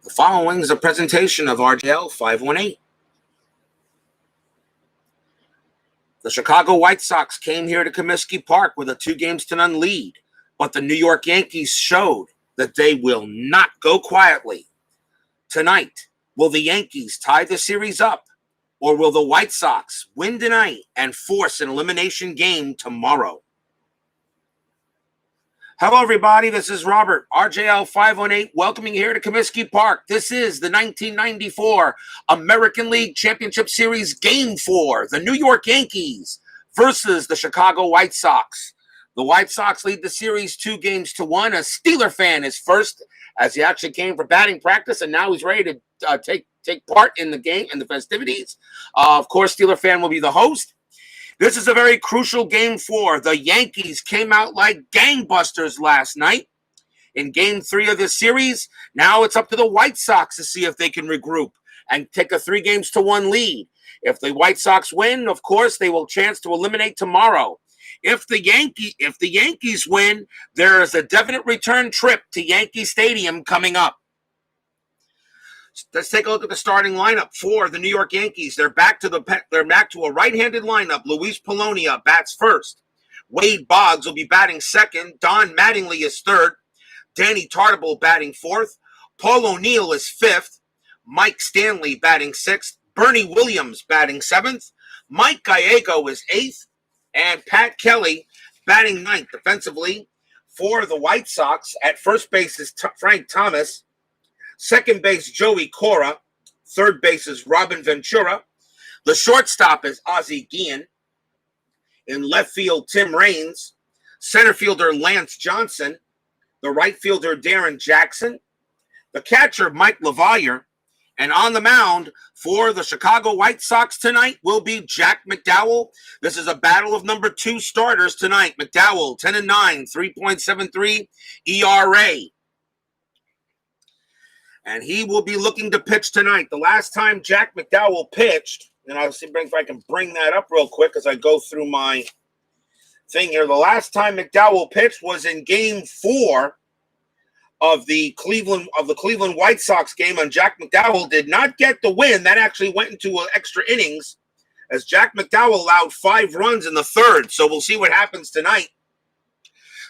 The following is a presentation of RJL 518. The Chicago White Sox came here to Comiskey Park with a 2-0 lead, but the New York Yankees showed that they will not go quietly. Tonight, will the Yankees tie the series up, or will the White Sox win tonight and force an elimination game tomorrow? Hello, everybody. This is Robert, RJL 518, welcoming you here to Comiskey Park. This is the 1994 American League Championship Series Game 4, the New York Yankees versus the Chicago White Sox. The White Sox lead the series 2-1. A Steeler fan is first, as he actually came for batting practice, and now he's ready to take part in the game and the festivities. Of course, Steeler fan will be the host. This is a very crucial Game 4. The Yankees came out like gangbusters last night in Game 3 of this series. Now it's up to the White Sox to see if they can regroup and take a 3-1 lead. If the White Sox win, of course, they will chance to eliminate tomorrow. If the Yankees win, there is a definite return trip to Yankee Stadium coming up. Let's take a look at the starting lineup for the New York Yankees. They're back to a right-handed lineup. Luis Polonia bats first. Wade Boggs will be batting second. Don Mattingly is third. Danny Tartabull batting fourth. Paul O'Neill is fifth. Mike Stanley batting sixth. Bernie Williams batting seventh. Mike Gallego is eighth. And Pat Kelly batting ninth. Defensively for the White Sox, at first base is Frank Thomas. Second base, Joey Cora. Third base is Robin Ventura. The shortstop is Ozzie Guillen. In left field, Tim Raines. Center fielder, Lance Johnson. The right fielder, Darren Jackson. The catcher, Mike LaValliere. And on the mound for the Chicago White Sox tonight will be Jack McDowell. This is a battle of number 2 starters tonight. McDowell, 10-9, 3.73 ERA. And he will be looking to pitch tonight. The last time Jack McDowell pitched, and I'll see if I can bring that up real quick as I go through my thing here. The last time McDowell pitched was in Game 4 of the Cleveland White Sox game, and Jack McDowell did not get the win. That actually went into extra innings, as Jack McDowell allowed 5 runs in the third. So we'll see what happens tonight.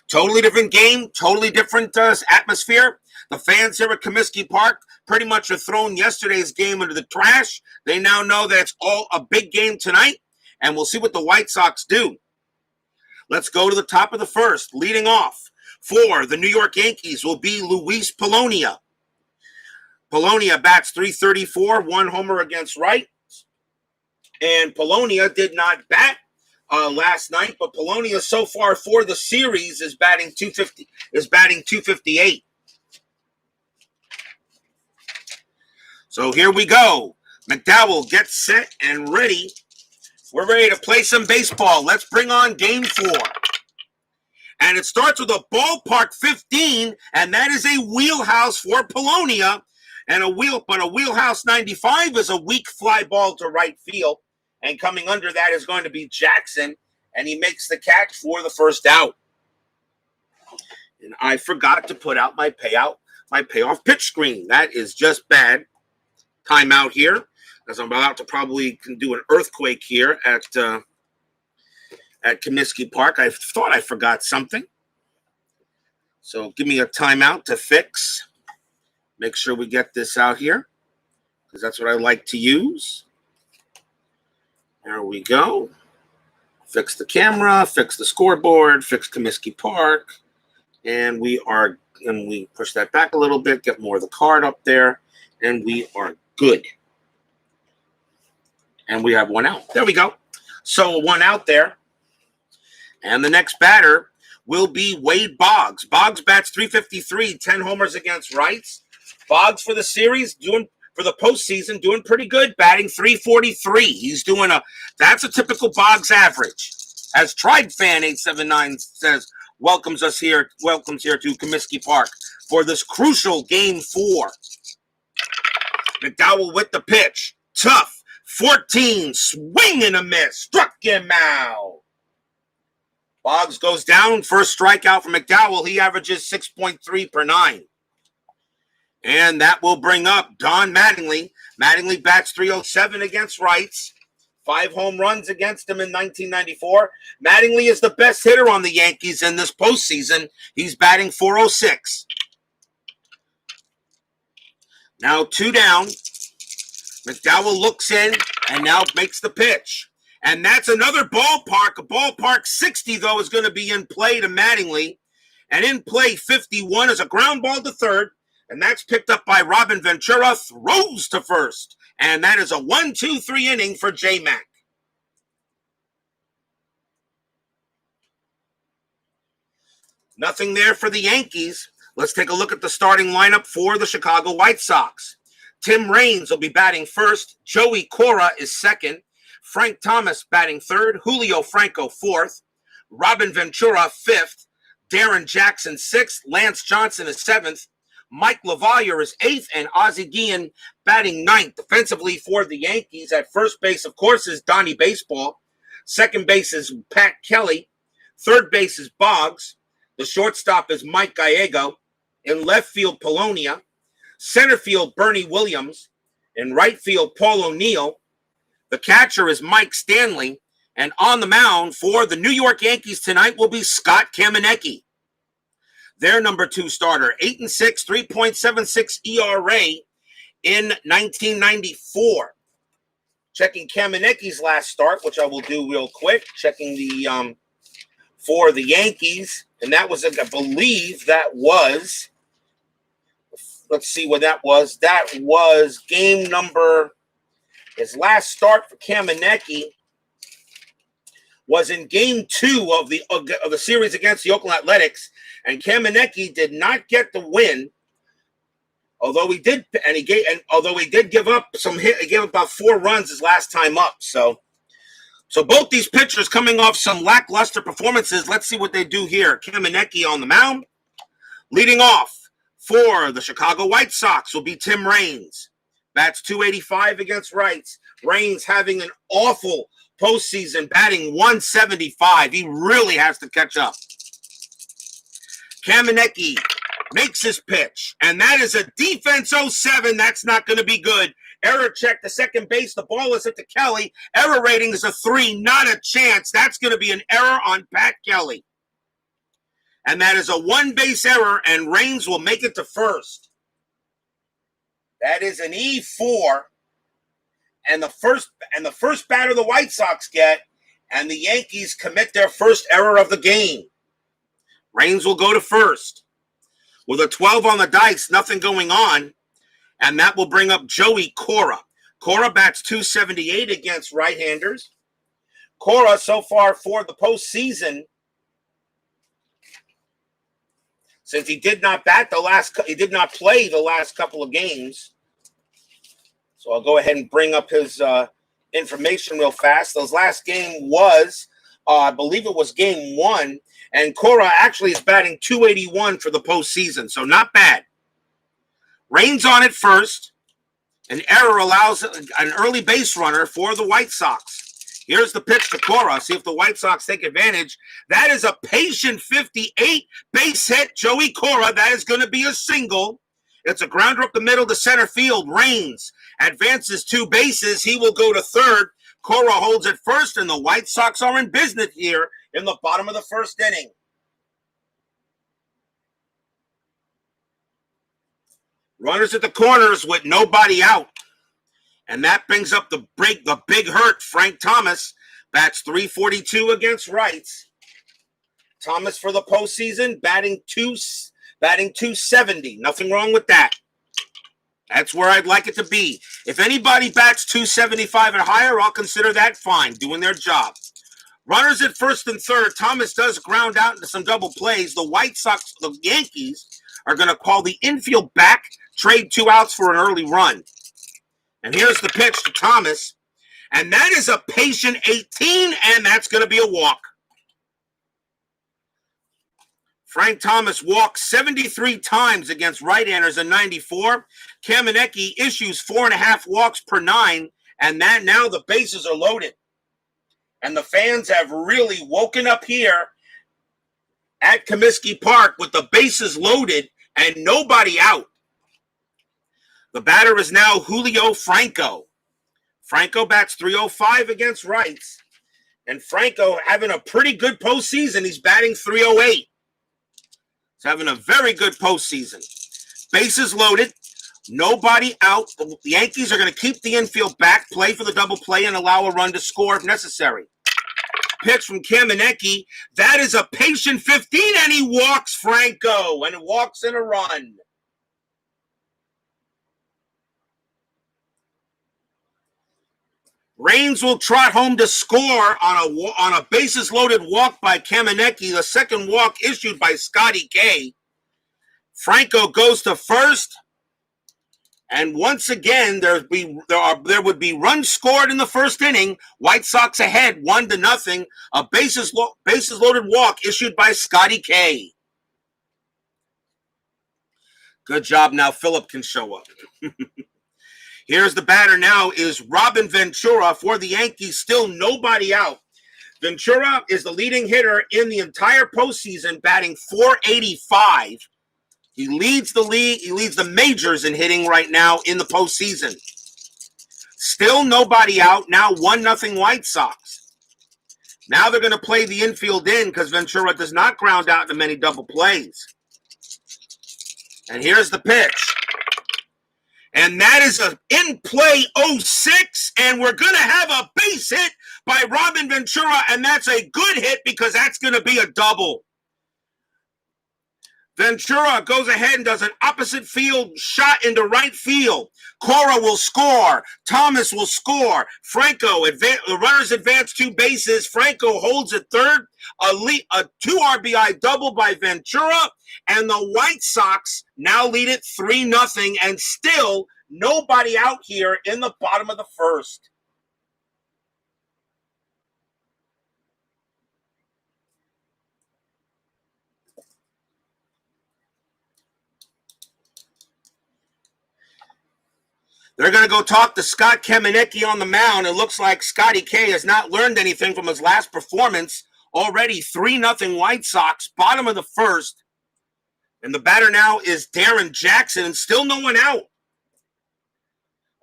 Totally different game, totally different atmosphere. The fans here at Comiskey Park pretty much are throwing yesterday's game into the trash. They now know that it's all a big game tonight, and we'll see what the White Sox do. Let's go to the top of the first. Leading off for the New York Yankees will be Luis Polonia. Polonia bats .334, 1 homer against right. And Polonia did not bat last night, but Polonia so far for the series is batting .258. So here we go. McDowell gets set and ready. We're ready to play some baseball. Let's bring on Game 4. And it starts with a ballpark 15, and that is a wheelhouse for Polonia. And a wheelhouse 95 is a weak fly ball to right field. And coming under that is going to be Jackson, and he makes the catch for the first out. And I forgot to put out my payoff pitch screen. That is just bad. Timeout here, as I'm about to probably do an earthquake here at Comiskey Park. I thought I forgot something. So give me a timeout to fix. Make sure we get this out here, because that's what I like to use. There we go. Fix the camera, fix the scoreboard, fix Comiskey Park. And we push that back a little bit, get more of the card up there, and we are good. And we have 1 out. There we go. So 1 out there. And the next batter will be Wade Boggs. Boggs bats .353, 10 homers against rights. Boggs for the series, for the postseason, doing pretty good, batting .343. That's a typical Boggs average. As Tribe Fan 879 says, welcomes here to Comiskey Park for this crucial Game 4. McDowell with the pitch. Tough. 14. Swing and a miss. Struck him out. Boggs goes down. First strikeout for McDowell. He averages 6.3 per 9. And that will bring up Don Mattingly. Mattingly bats 307 against rights. 5 home runs against him in 1994. Mattingly is the best hitter on the Yankees in this postseason. He's batting 406. Now 2 down. McDowell looks in and now makes the pitch. And that's another ballpark. A ballpark 60, though, is going to be in play to Mattingly. And in play 51 is a ground ball to third. And that's picked up by Robin Ventura, throws to first. And that is a 1-2-3 inning for J-Mac. Nothing there for the Yankees. Let's take a look at the starting lineup for the Chicago White Sox. Tim Raines will be batting first. Joey Cora is second. Frank Thomas batting third. Julio Franco fourth. Robin Ventura fifth. Darren Jackson sixth. Lance Johnson is seventh. Mike LaValliere is eighth, and Ozzie Guillen batting ninth. Defensively for the Yankees, at first base, of course, is Donnie Baseball. Second base is Pat Kelly. Third base is Boggs. The shortstop is Mike Gallego. In left field, Polonia. Center field, Bernie Williams. In right field, Paul O'Neill. The catcher is Mike Stanley. And on the mound for the New York Yankees tonight will be Scott Kamieniecki. Their number 2 starter, 8-6, 3.76 ERA in 1994. Checking Kamieniecki's last start, which I will do real quick. Checking the for the Yankees, and that was, I believe, that was. Let's see what that was. That was game number. His last start for Kamieniecki was in game 2 of the series against the Oakland Athletics. And Kamieniecki did not get the win, although he did give up some hit. He gave up about 4 runs his last time up. So both these pitchers coming off some lackluster performances. Let's see what they do here. Kamieniecki on the mound, leading off for the Chicago White Sox will be Tim Raines. Bats 285 against rights. Raines having an awful postseason, batting 175. He really has to catch up. Kamieniecki makes his pitch, and that is a defense 07. That's not going to be good. Error check to second base. The ball is hit to Kelly. Error rating is a 3. Not a chance. That's going to be an error on Pat Kelly. And that is a 1-base error, and Raines will make it to first. That is an E4. And the first batter the White Sox get, and the Yankees commit their first error of the game. Raines will go to first. With a 12 on the dice, nothing going on. And that will bring up Joey Cora. Cora bats 278 against right-handers. Cora, so far for the postseason, since he did not play the last couple of games. So I'll go ahead and bring up his information real fast. His last game was, I believe it was game 1. And Cora actually is batting 281 for the postseason, so not bad. Raines on it first. An error allows an early base runner for the White Sox. Here's the pitch to Cora. See if the White Sox take advantage. That is a patient 58 base hit. Joey Cora, that is going to be a single. It's a grounder up the middle to center field. Raines advances 2 bases. He will go to third. Cora holds it first, and the White Sox are in business here in the bottom of the first inning. Runners at the corners with nobody out. And that brings up the big hurt. Frank Thomas bats 342 against rights. Thomas for the postseason batting 270. Nothing wrong with that. That's where I'd like it to be. If anybody bats 275 and higher, I'll consider that fine, doing their job. Runners at first and third. Thomas does ground out into some double plays. The Yankees are going to call the infield back, trade 2 outs for an early run. And here's the pitch to Thomas. And that is a patient 18, and that's going to be a walk. Frank Thomas walked 73 times against right-handers in 94. Kamieniecki issues 4.5 walks per 9, and that now the bases are loaded. And the fans have really woken up here at Comiskey Park with the bases loaded and nobody out. The batter is now Julio Franco. Franco bats 305 against rights. And Franco having a pretty good postseason. He's batting 308. He's having a very good postseason. Bases loaded. Nobody out. The Yankees are going to keep the infield back, play for the double play, and allow a run to score if necessary. Pitch from Kamieniecki. That is a patient 15, and he walks Franco, and walks in a run. Raines will trot home to score on a bases-loaded walk by Kamieniecki. The second walk issued by Scotty K. Franco goes to first. And once again, there would be runs scored in the first inning. White Sox ahead, 1-0. A bases-loaded walk issued by Scotty K. Good job. Now Phillip can show up. Here's the batter now is Robin Ventura for the Yankees. Still nobody out. Ventura is the leading hitter in the entire postseason, batting .485. He leads the league. He leads the majors in hitting right now in the postseason. Still nobody out. Now 1-0 White Sox. Now they're going to play the infield in because Ventura does not ground out into many double plays. And here's the pitch. And that is an in-play 06, and we're going to have a base hit by Robin Ventura, and that's a good hit because that's going to be a double. Ventura goes ahead and does an opposite field shot into right field. Cora will score. Thomas will score. Franco, the runners advance 2 bases. Franco holds at third. A 2 RBI double by Ventura. And the White Sox now lead it 3-0. And still nobody out here in the bottom of the first. They're going to go talk to Scott Kamieniecki on the mound. It looks like Scotty K has not learned anything from his last performance. Already 3-0 White Sox, bottom of the first. And the batter now is Darren Jackson, and still no one out.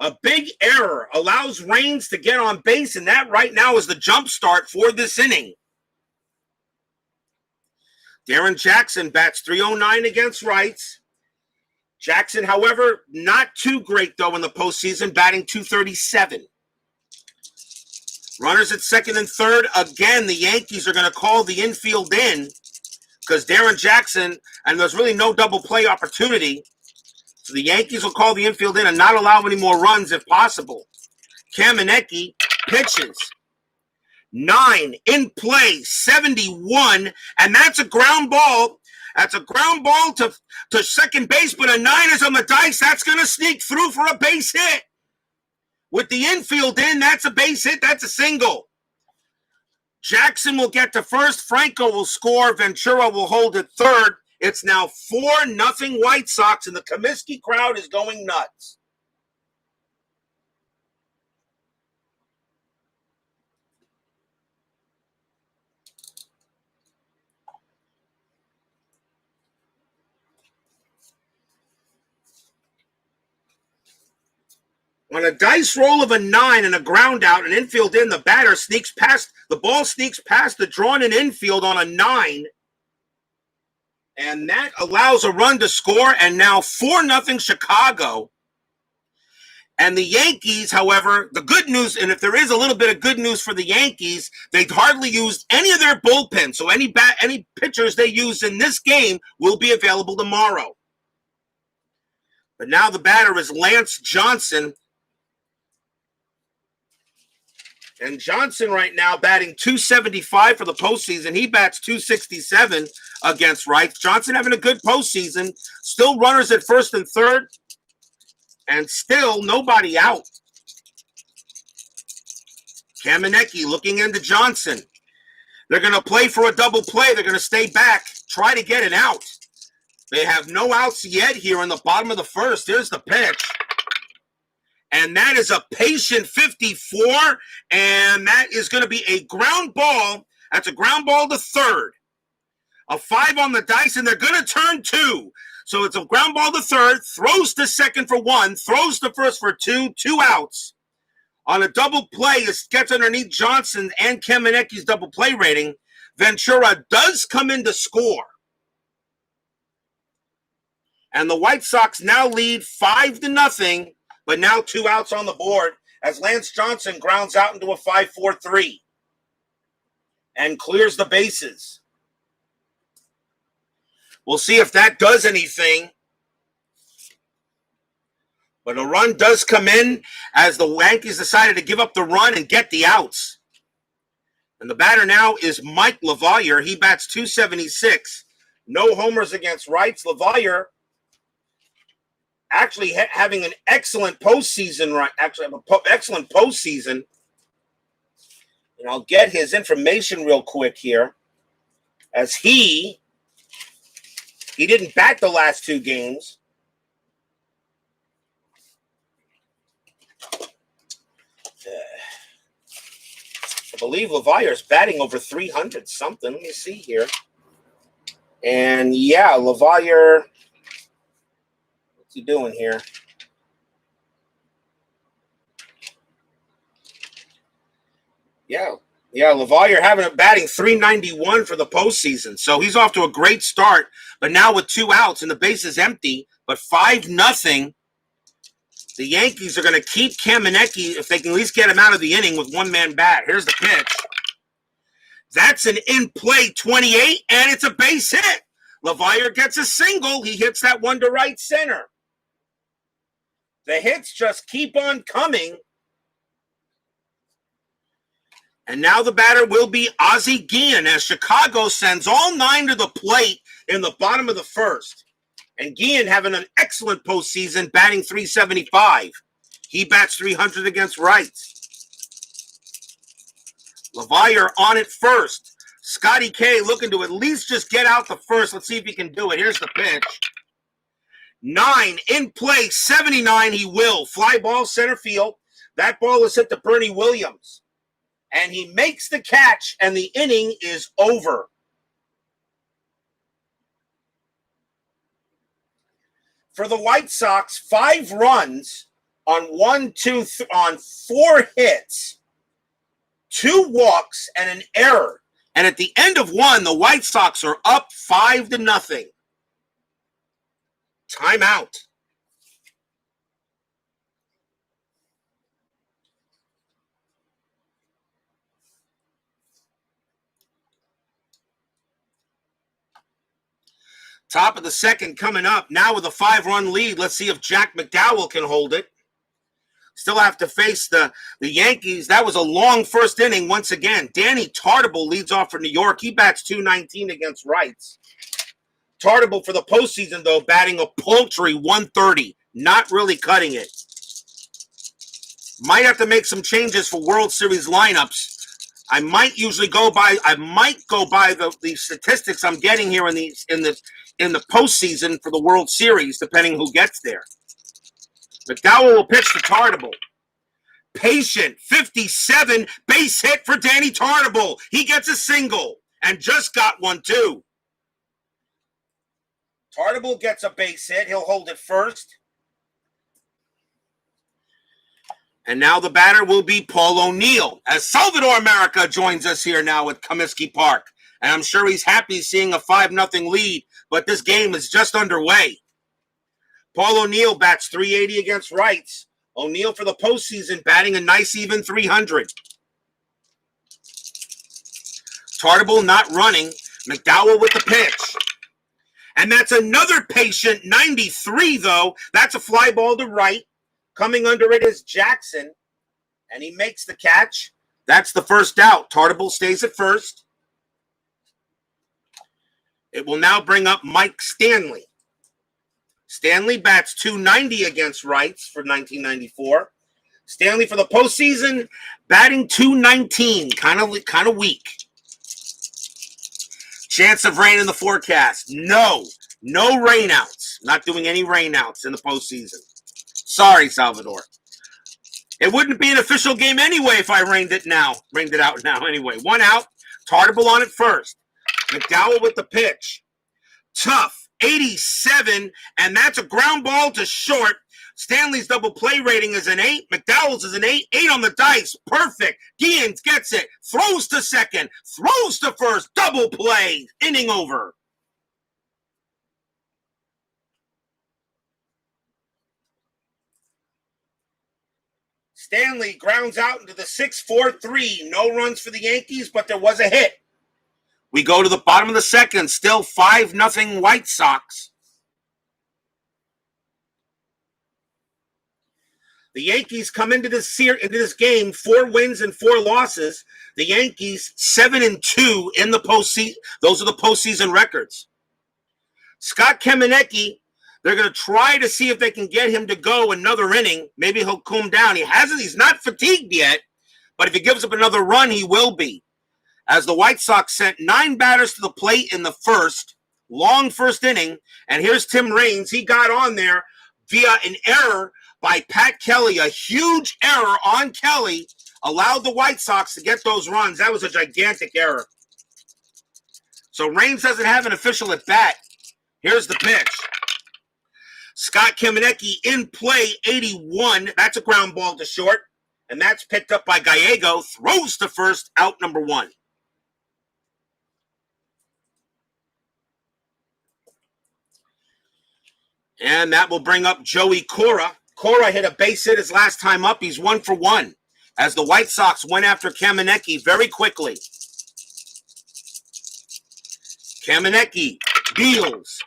A big error allows Raines to get on base, and that right now is the jump start for this inning. Darren Jackson bats .309 against rights. Jackson, however, not too great, though, in the postseason, batting .237. Runners at second and third. Again, the Yankees are going to call the infield in because Darren Jackson, and there's really no double play opportunity. So the Yankees will call the infield in and not allow any more runs if possible. Kamieniecki pitches. 9 in play, 71, and that's a ground ball. That's a ground ball to second base, but a 9 is on the dice. That's going to sneak through for a base hit. With the infield in, that's a base hit. That's a single. Jackson will get to first. Franco will score. Ventura will hold at third. It's now 4-0 White Sox, and the Comiskey crowd is going nuts. On a dice roll of a 9 and a ground out, an infield in, the batter sneaks past, the ball sneaks past the drawn-in infield on a 9. And that allows a run to score, and now 4-0 Chicago. And the Yankees, however, the good news, and if there is a little bit of good news for the Yankees, they hardly used any of their bullpen. So any pitchers they use in this game will be available tomorrow. But now the batter is Lance Johnson. And Johnson right now batting .275 for the postseason. He bats .267 against rights. Johnson having a good postseason. Still runners at first and third. And still nobody out. Kamieniecki looking into Johnson. They're going to play for a double play. They're going to stay back, try to get it out. They have no outs yet here in the bottom of the first. Here's the pitch. And that is a patient 54, and that is going to be a ground ball. That's a ground ball to third. A 5 on the dice, and they're going to turn 2. So it's a ground ball to third, throws to second for 1, throws to first for 2, 2 outs. On a double play, it gets underneath Johnson and Kamieniecki's double play rating. Ventura does come in to score. And the White Sox now lead 5-0, but now 2 outs on the board as Lance Johnson grounds out into a 5-4-3 and clears the bases. We'll see if that does anything. But a run does come in as the Yankees decided to give up the run and get the outs. And the batter now is Mike LaValliere. He bats .276. No homers against rights. LaValliere actually having an excellent postseason. Excellent postseason. And I'll get his information real quick here. As he didn't bat the last 2 games. I believe LaValliere's batting over 300 something. Let me see here. And yeah, LaValliere, what's he doing here? Yeah, LaValliere having a batting .391 for the postseason. So he's off to a great start. But now with 2 outs and the base is empty, but 5-0. The Yankees are going to keep Kamieniecki if they can at least get him out of the inning with 1-man bat. Here's the pitch. That's an in-play 28, and it's a base hit. LaValliere gets a single. He hits that one to right center. The hits just keep on coming. And now the batter will be Ozzie Guillen as Chicago sends all 9 to the plate in the bottom of the first. And Guillen having an excellent postseason, batting .375. He bats .300 against rights. LaValliere on it first. Scotty K looking to at least just get out the first. Let's see if he can do it. Here's the pitch. 9 in play, 79 he will. Fly ball center field. That ball is hit to Bernie Williams. And he makes the catch, and the inning is over. For the White Sox, 5 runs on 4 hits, 2 walks, and an error. And at the end of 1, the White Sox are up 5-0. Timeout. Top of the second coming up. Now with a 5-run lead. Let's see if Jack McDowell can hold it. Still have to face the Yankees. That was a long first inning once again. Danny Tartabull leads off for New York. He bats .219 against rights. Tartabull for the postseason, though, batting a paltry .130. Not really cutting it. Might have to make some changes for World Series lineups. I might go by the statistics I'm getting here in the postseason for the World Series, depending who gets there. McDowell will pitch to Tartabull. Patient, 57, base hit for Danny Tartabull. He gets a single and just got one, too. Tartabull gets a base hit. He'll hold it first. And now the batter will be Paul O'Neill, as Salvador America joins us here now at Comiskey Park. And I'm sure he's happy seeing a 5-0 lead, but this game is just underway. Paul O'Neill bats .380 against rights. O'Neill for the postseason batting a nice even .300. Tartabull not running. McDowell with the pitch. And that's another patient 93, though. That's a fly ball to right. Coming under it is Jackson, and he makes the catch. That's the first out. Tartabull stays at first. It will now bring up Mike Stanley. Stanley bats .290 against rights for 1994. Stanley for the postseason, batting .219, kind of weak. Chance of rain in the forecast. No rainouts. Not doing any rainouts in the postseason. Sorry, Salvador. It wouldn't be an official game anyway if I rained it out now anyway. 1 out. Tartabull on it first. McDowell with the pitch. Tough, 87, and that's a ground ball to short. Stanley's double play rating is an 8. McDowell's is an 8. 8 on the dice. Perfect. Guillen gets it. Throws to second. Throws to first. Double play. Inning over. Stanley grounds out into the 6-4-3. No runs for the Yankees, but there was a hit. We go to the bottom of the second. Still 5-0 White Sox. The Yankees come into this game 4 wins and 4 losses. The Yankees 7-2 in the postseason. Those are the postseason records. Scott Kamieniecki, they're going to try to see if they can get him to go another inning. Maybe he'll cool down. He's not fatigued yet, but if he gives up another run, he will be. As the White Sox sent 9 batters to the plate in the first, long first inning, and here's Tim Raines. He got on there via an error by Pat Kelly. A huge error on Kelly allowed the White Sox to get those runs. That was a gigantic error. So Raines doesn't have an official at bat. Here's the pitch. Scott Kamieniecki in play, 81. That's a ground ball to short, and that's picked up by Gallego. Throws to first, out number 1. And that will bring up Joey Cora. Cora hit a base hit his last time up. He's 1 for 1. As the White Sox went after Kamieniecki very quickly. Kamieniecki deals.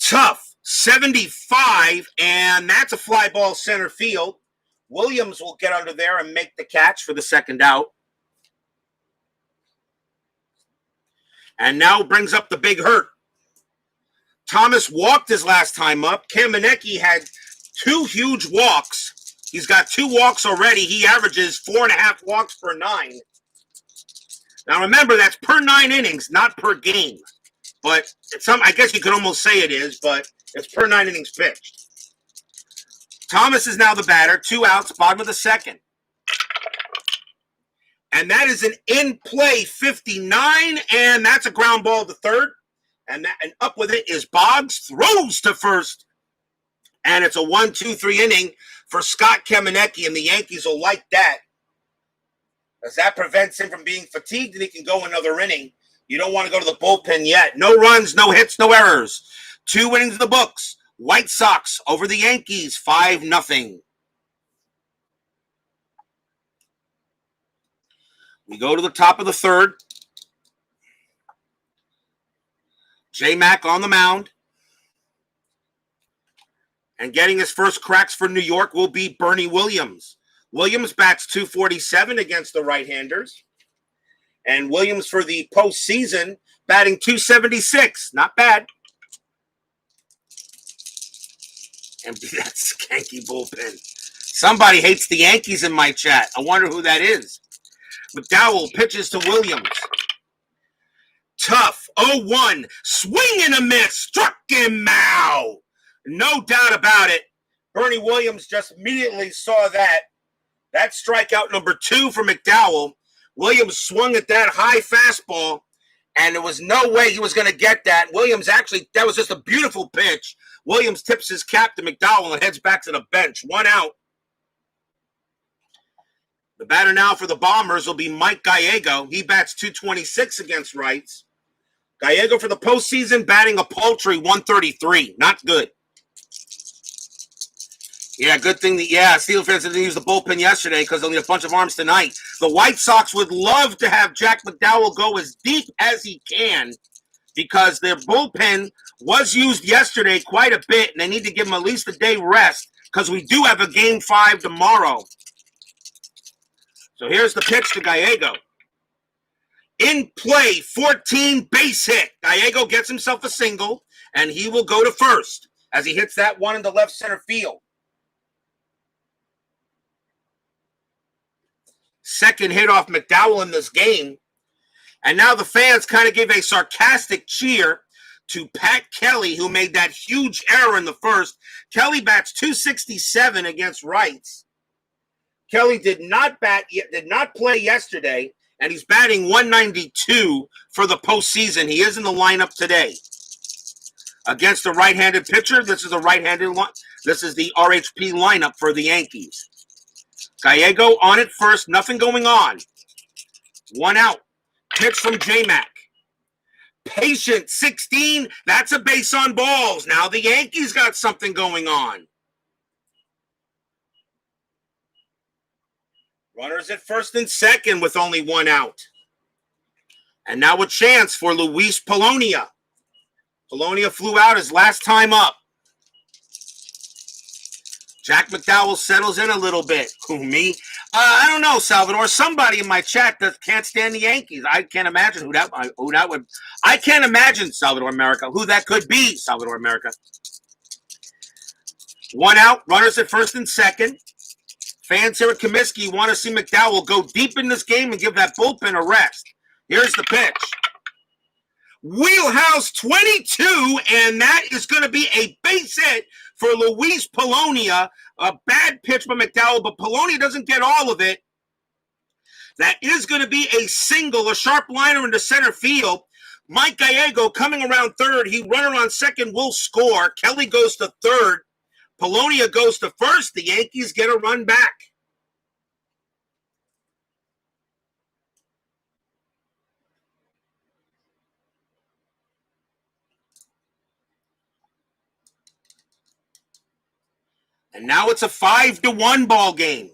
Tough, 75, and that's a fly ball center field. Williams will get under there and make the catch for the second out. And now brings up the big hurt. Thomas walked his last time up. Kamieniecki had 2 huge walks. He's got 2 walks already. He averages 4.5 walks per 9. Now remember, that's per 9 innings, not per game. But I guess you could almost say it is, but it's per 9 innings pitched. Thomas is now the batter. 2 outs, bottom of the second. And that is an in-play 59, and that's a ground ball to third. And up with it is Boggs, throws to first. And it's a 1-2-3 inning for Scott Kamieniecki, and the Yankees will like that, as that prevents him from being fatigued, and he can go another inning. You don't want to go to the bullpen yet. No runs, no hits, no errors. 2 innings in the books. White Sox over the Yankees, 5-0. We go to the top of the third. J-Mac on the mound. And getting his first cracks for New York will be Bernie Williams. Williams bats .247 against the right-handers. And Williams for the postseason batting .276. Not bad. And that skanky bullpen. Somebody hates the Yankees in my chat. I wonder who that is. McDowell pitches to Williams. Tough, 0-1, swing and a miss, struck him out. No doubt about it. Bernie Williams just immediately saw that. That strikeout number 2 for McDowell. Williams swung at that high fastball, and there was no way he was going to get that. Williams actually, that was just a beautiful pitch. Williams tips his cap to McDowell and heads back to the bench. 1 out. The batter now for the Bombers will be Mike Gallego. He bats .226 against rights. Gallego for the postseason batting a paltry .133. Not good. Yeah, good thing that, Steelers fans didn't use the bullpen yesterday because they'll need a bunch of arms tonight. The White Sox would love to have Jack McDowell go as deep as he can because their bullpen was used yesterday quite a bit, and they need to give him at least a day rest because we do have a Game 5 tomorrow. So here's the pitch to Gallego. In play, 14 base hit. Gallego gets himself a single, and he will go to first as he hits that one into left center field. Second hit off McDowell in this game. And now the fans kind of give a sarcastic cheer to Pat Kelly, who made that huge error in the first. Kelly bats .267 against rights. Kelly did not play yesterday, and he's batting 192 for the postseason. He is in the lineup today against a right-handed pitcher. This is a right-handed line. This is the RHP lineup for the Yankees. Gallego on it first, nothing going on. 1 out. Pitch from J-Mac. Patient, 16. That's a base on balls. Now the Yankees got something going on. Runners at first and second with only 1 out. And now a chance for Luis Polonia. Polonia flew out his last time up. Jack McDowell settles in a little bit. Who, me? I don't know, Salvador. Somebody in my chat that can't stand the Yankees. I can't imagine who that would. I can't imagine, Salvador America, who that could be, Salvador America. 1 out. Runners at first and second. Fans here at Comiskey want to see McDowell go deep in this game and give that bullpen a rest. Here's the pitch. Wheelhouse 22, and that is going to be a base hit for Luis Polonia. A bad pitch by McDowell, but Polonia doesn't get all of it. That is going to be a single, a sharp liner into center field. Mike Gallego coming around third. He runner on second will score. Kelly goes to third. Polonia goes to first. The Yankees get a run back. And now it's a 5-1 ball game.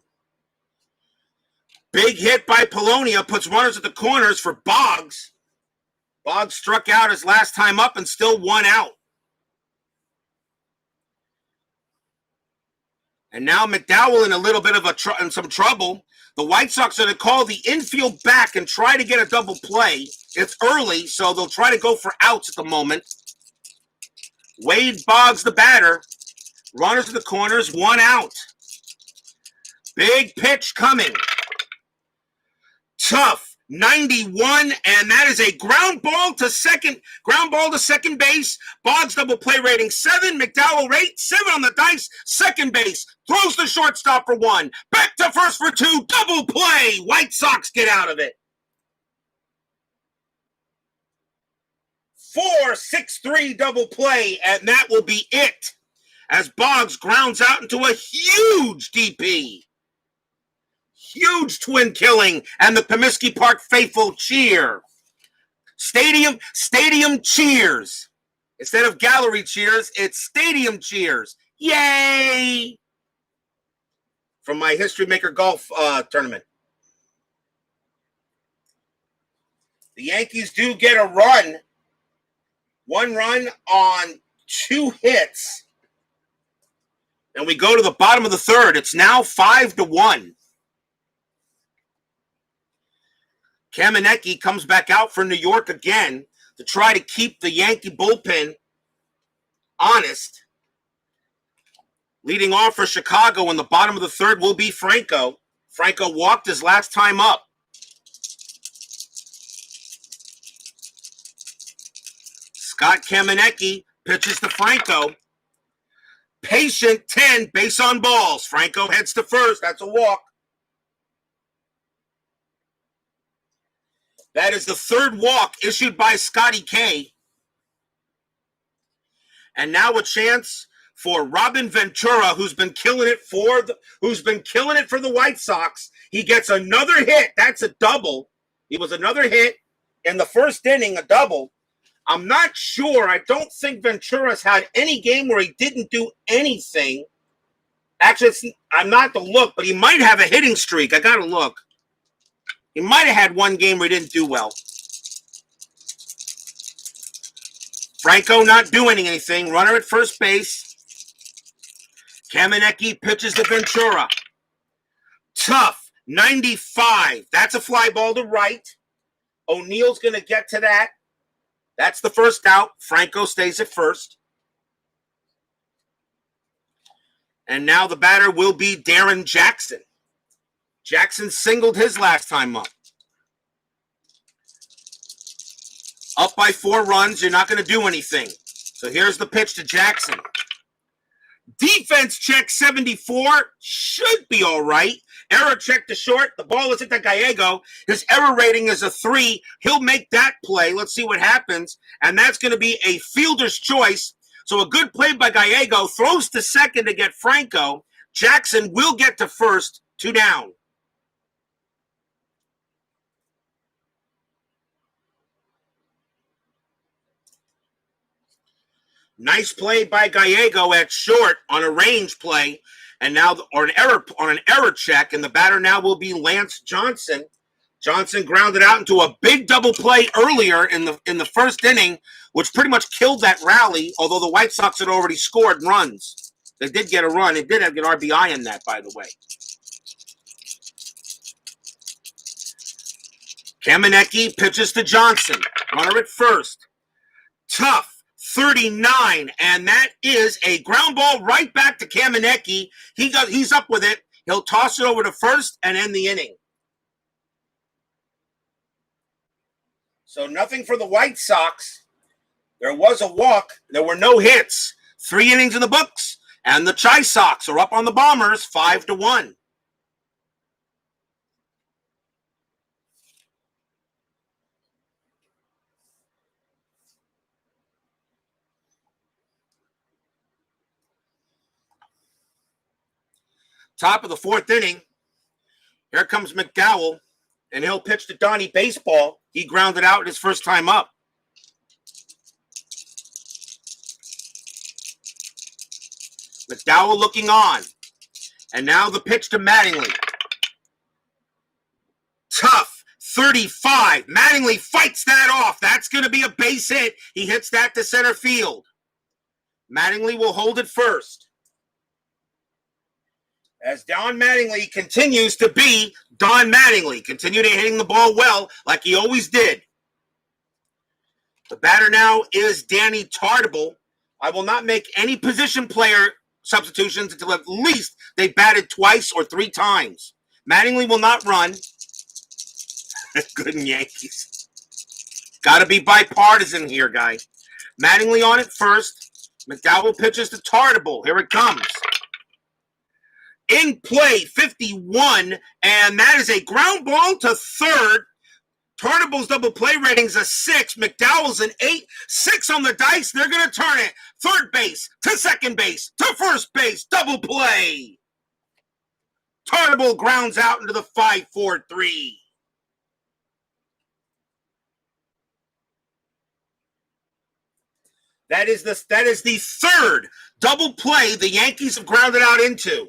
Big hit by Polonia puts runners at the corners for Boggs. Boggs struck out his last time up and still 1 out. And now McDowell in a little bit of in some trouble. The White Sox are going to call the infield back and try to get a double play. It's early, so they'll try to go for outs at the moment. Wade Boggs, the batter. Runners to the corners, 1 out. Big pitch coming. Tough, 91, and that is a ground ball to second base. Boggs double play rating 7. McDowell rate 7 on the dice. Second base, throws the shortstop for 1. Back to first for 2. Double play. White Sox get out of it. 4-6-3 double play, and that will be it. As Boggs grounds out into a huge DP. Huge twin killing, and the Comiskey Park faithful cheer. Stadium cheers. Instead of gallery cheers, it's stadium cheers. Yay! From my History Maker Golf tournament. The Yankees do get a run. 1 run on 2 hits. And we go to the bottom of the third. It's now 5-1. Kamieniecki comes back out for New York again to try to keep the Yankee bullpen honest. Leading off for Chicago in the bottom of the third will be Franco. Franco walked his last time up. Scott Kamieniecki pitches to Franco. Patient 10, base on balls. Franco heads to first. That's a walk. That is the third walk issued by Scotty K. And now a chance for Robin Ventura, who's been killing it for the White Sox. He gets another hit. That's a double. He was another hit in the first inning, a double. I'm not sure. I don't think Ventura's had any game where he didn't do anything. Actually, I'm not to look, but he might have a hitting streak. I got to look. He might have had 1 game where he didn't do well. Franco not doing anything. Runner at first base. Kamieniecki pitches to Ventura. Tough, 95. That's a fly ball to right. O'Neill's going to get to that. That's the first out. Franco stays at first. And now the batter will be Darren Jackson. Jackson singled his last time up. Up by 4 runs, you're not going to do anything. So here's the pitch to Jackson. Defense check 74. Should be all right. Error check to short. The ball is at the Gallego. His error rating is a 3. He'll make that play. Let's see what happens. And that's going to be a fielder's choice. So a good play by Gallego. Throws to second to get Franco. Jackson will get to first. 2 down. Nice play by Gallego at short on a range play, and now or an error check, and the batter now will be Lance Johnson. Johnson grounded out into a big double play earlier in the first inning, which pretty much killed that rally. Although the White Sox had already scored runs, they did get a run. It did have an RBI in that, by the way. Kamieniecki pitches to Johnson. Runner at first. Tough. 39, and that is a ground ball right back to Kamieniecki. He's up with it. He'll toss it over to first and end the inning. So nothing for the White Sox. There was a walk. There were no hits. 3 innings in the books, and the Chi Sox are up on the Bombers 5-1. Top of the 4th inning. Here comes McDowell, and he'll pitch to Donnie Baseball. He grounded out his first time up. McDowell looking on. And now the pitch to Mattingly. Tough. 35. Mattingly fights that off. That's going to be a base hit. He hits that to center field. Mattingly will hold it first. As Don Mattingly continues to be Don Mattingly. Continue to hitting the ball well like he always did. The batter now is Danny Tartable. I will not make any position player substitutions until at least they batted twice or 3 times. Mattingly will not run. Good in Yankees. Got to be bipartisan here, guy. Mattingly on it first. McDowell pitches to Tartable. Here it comes. In play, 51, and that is a ground ball to third. Tartable's double play rating's a 6. McDowell's an 8. 6 on the dice. They're going to turn it. Third base to second base to first base. Double play. Tartable grounds out into the 5-4-3. That is the third double play the Yankees have grounded out into.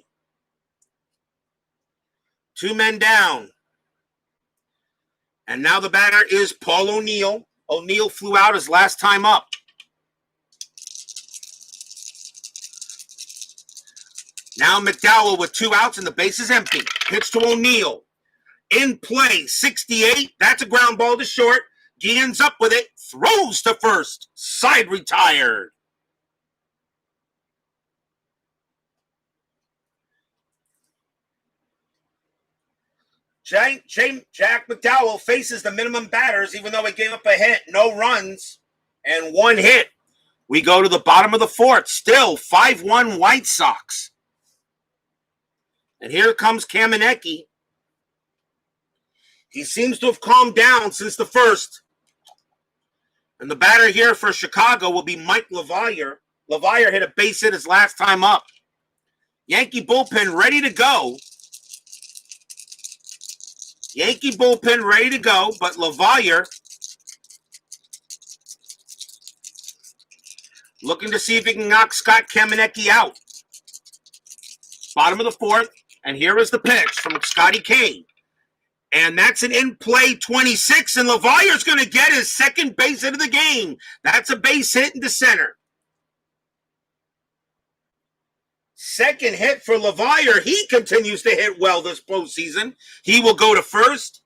2 men down. And now the batter is Paul O'Neill. O'Neill flew out his last time up. Now McDowell with 2 outs and the base is empty. Pitch to O'Neill. In play, 68. That's a ground ball to short. Guillen's up with it. Throws to first. Side retired. Jack McDowell faces the minimum batters, even though he gave up a hit. No runs and 1 hit. We go to the bottom of the 4th. Still 5-1 White Sox. And here comes Kamieniecki. He seems to have calmed down since the first. And the batter here for Chicago will be Mike LaValliere. LaValliere hit a base hit his last time up. Yankee bullpen ready to go. Yankee bullpen ready to go, but LaValliere looking to see if he can knock Scott Kamieniecki out. Bottom of the 4th, and here is the pitch from Scotty K. And that's an in-play 26, and LaValliere's going to get his second base hit of the game. That's a base hit into center. Second hit for LaValliere. He continues to hit well this postseason. He will go to first.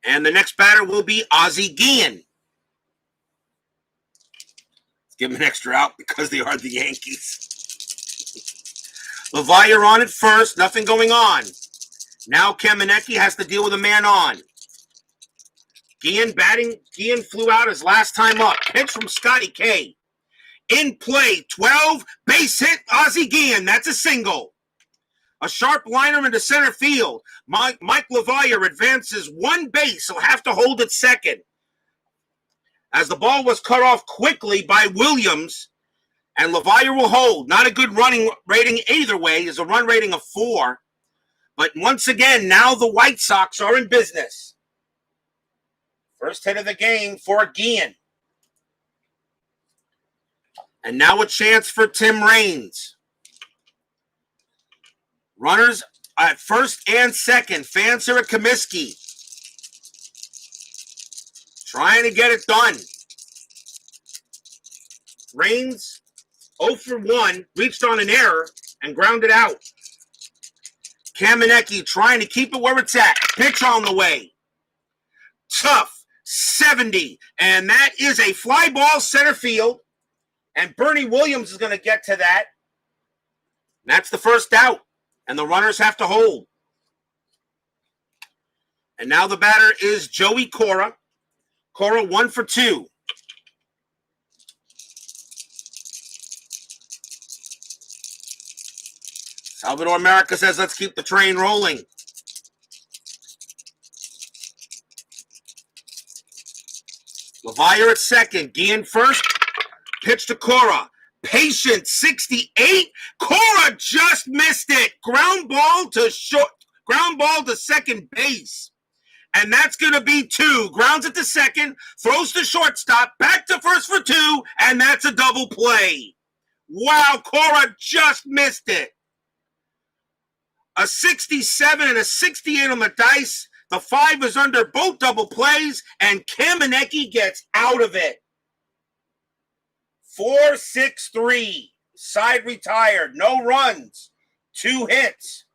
And the next batter will be Ozzie Guillen. Let's give him an extra out because they are the Yankees. LaValliere on at first. Nothing going on. Now Kamieniecki has to deal with a man on. Guillen batting. Guillen flew out his last time up. Pitch from Scotty K. In play, 12, base hit, Ozzie Guillen. That's a single. A sharp liner into center field. Mike LaValliere advances one base. He'll have to hold it second. As the ball was cut off quickly by Williams, and LaValliere will hold. Not a good running rating either way. Is a run rating of 4. But once again, now the White Sox are in business. First hit of the game for Guillen. And now a chance for Tim Raines. Runners at first and second. Fans here at Comiskey. Trying to get it done. Raines, 0 for 1, reached on an error and grounded out. Kamieniecki trying to keep it where it's at. Pitch on the way. Tough, 70. And that is a fly ball center field. And Bernie Williams is going to get to that. That's the first out. And the runners have to hold. And now the batter is Joey Cora. Cora 1 for 2. Salvador America says, let's keep the train rolling. LaValliere at second. Guillen first. Pitch to Cora. Patient, 68. Cora just missed it. Ground ball to second base. And that's going to be 2. Grounds it to second. Throws to shortstop. Back to first for 2. And that's a double play. Wow, Cora just missed it. A 67 and a 68 on the dice. The 5 is under both double plays, and Kamieniecki gets out of it. 4-6-3. Side retired. No runs. 2 hits.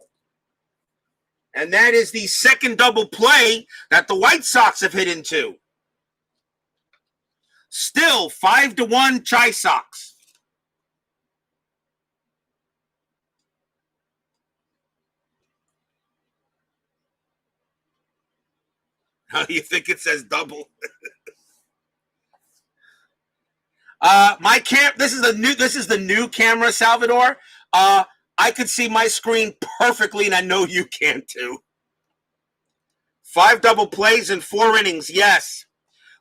And that is the second double play that the White Sox have hit into. Still 5-1 Chi Sox. You think it says double? This is the new camera, Salvador. I could see my screen perfectly, and I know you can too. 5 double plays in 4 innings. Yes.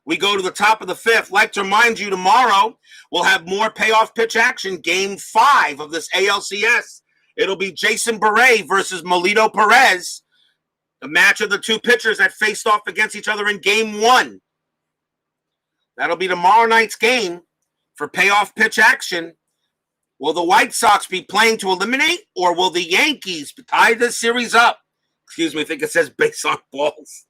We go to the top of the 5th. Like to remind you, tomorrow we'll have more payoff pitch action. Game 5 of this ALCS. It'll be Jason Beret versus Melito Perez. The match of the 2 pitchers that faced off against each other in Game 1. That'll be tomorrow night's game for payoff pitch action. Will the White Sox be playing to eliminate, or will the Yankees tie this series up? Excuse me, I think it says base on balls.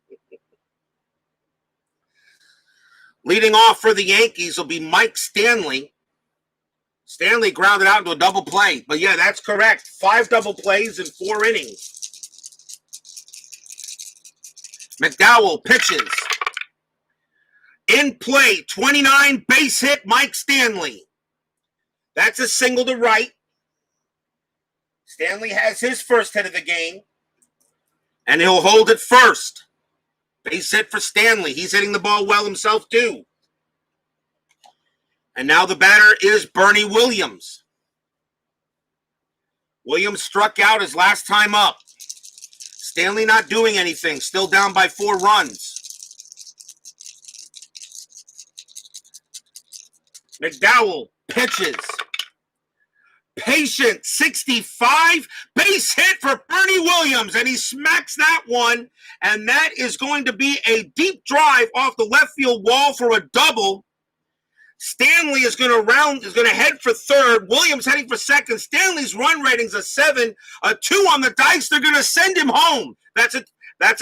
Leading off for the Yankees will be Mike Stanley. Stanley grounded out into a double play. But yeah, that's correct. 5 double plays in 4 innings. McDowell pitches. In play, 29, base hit, Mike Stanley. That's a single to right. Stanley has his first hit of the game. And he'll hold it first. Base hit for Stanley. He's hitting the ball well himself, too. And now the batter is Bernie Williams. Williams struck out his last time up. Stanley not doing anything. Still down by 4 runs. McDowell pitches. Patient, 65. Base hit for Bernie Williams. And he smacks that one. And that is going to be a deep drive off the left field wall for a double. Stanley is going to head for third. Williams heading for second. Stanley's run rating's a 7, a 2 on the dice. They're going to send him home. That's a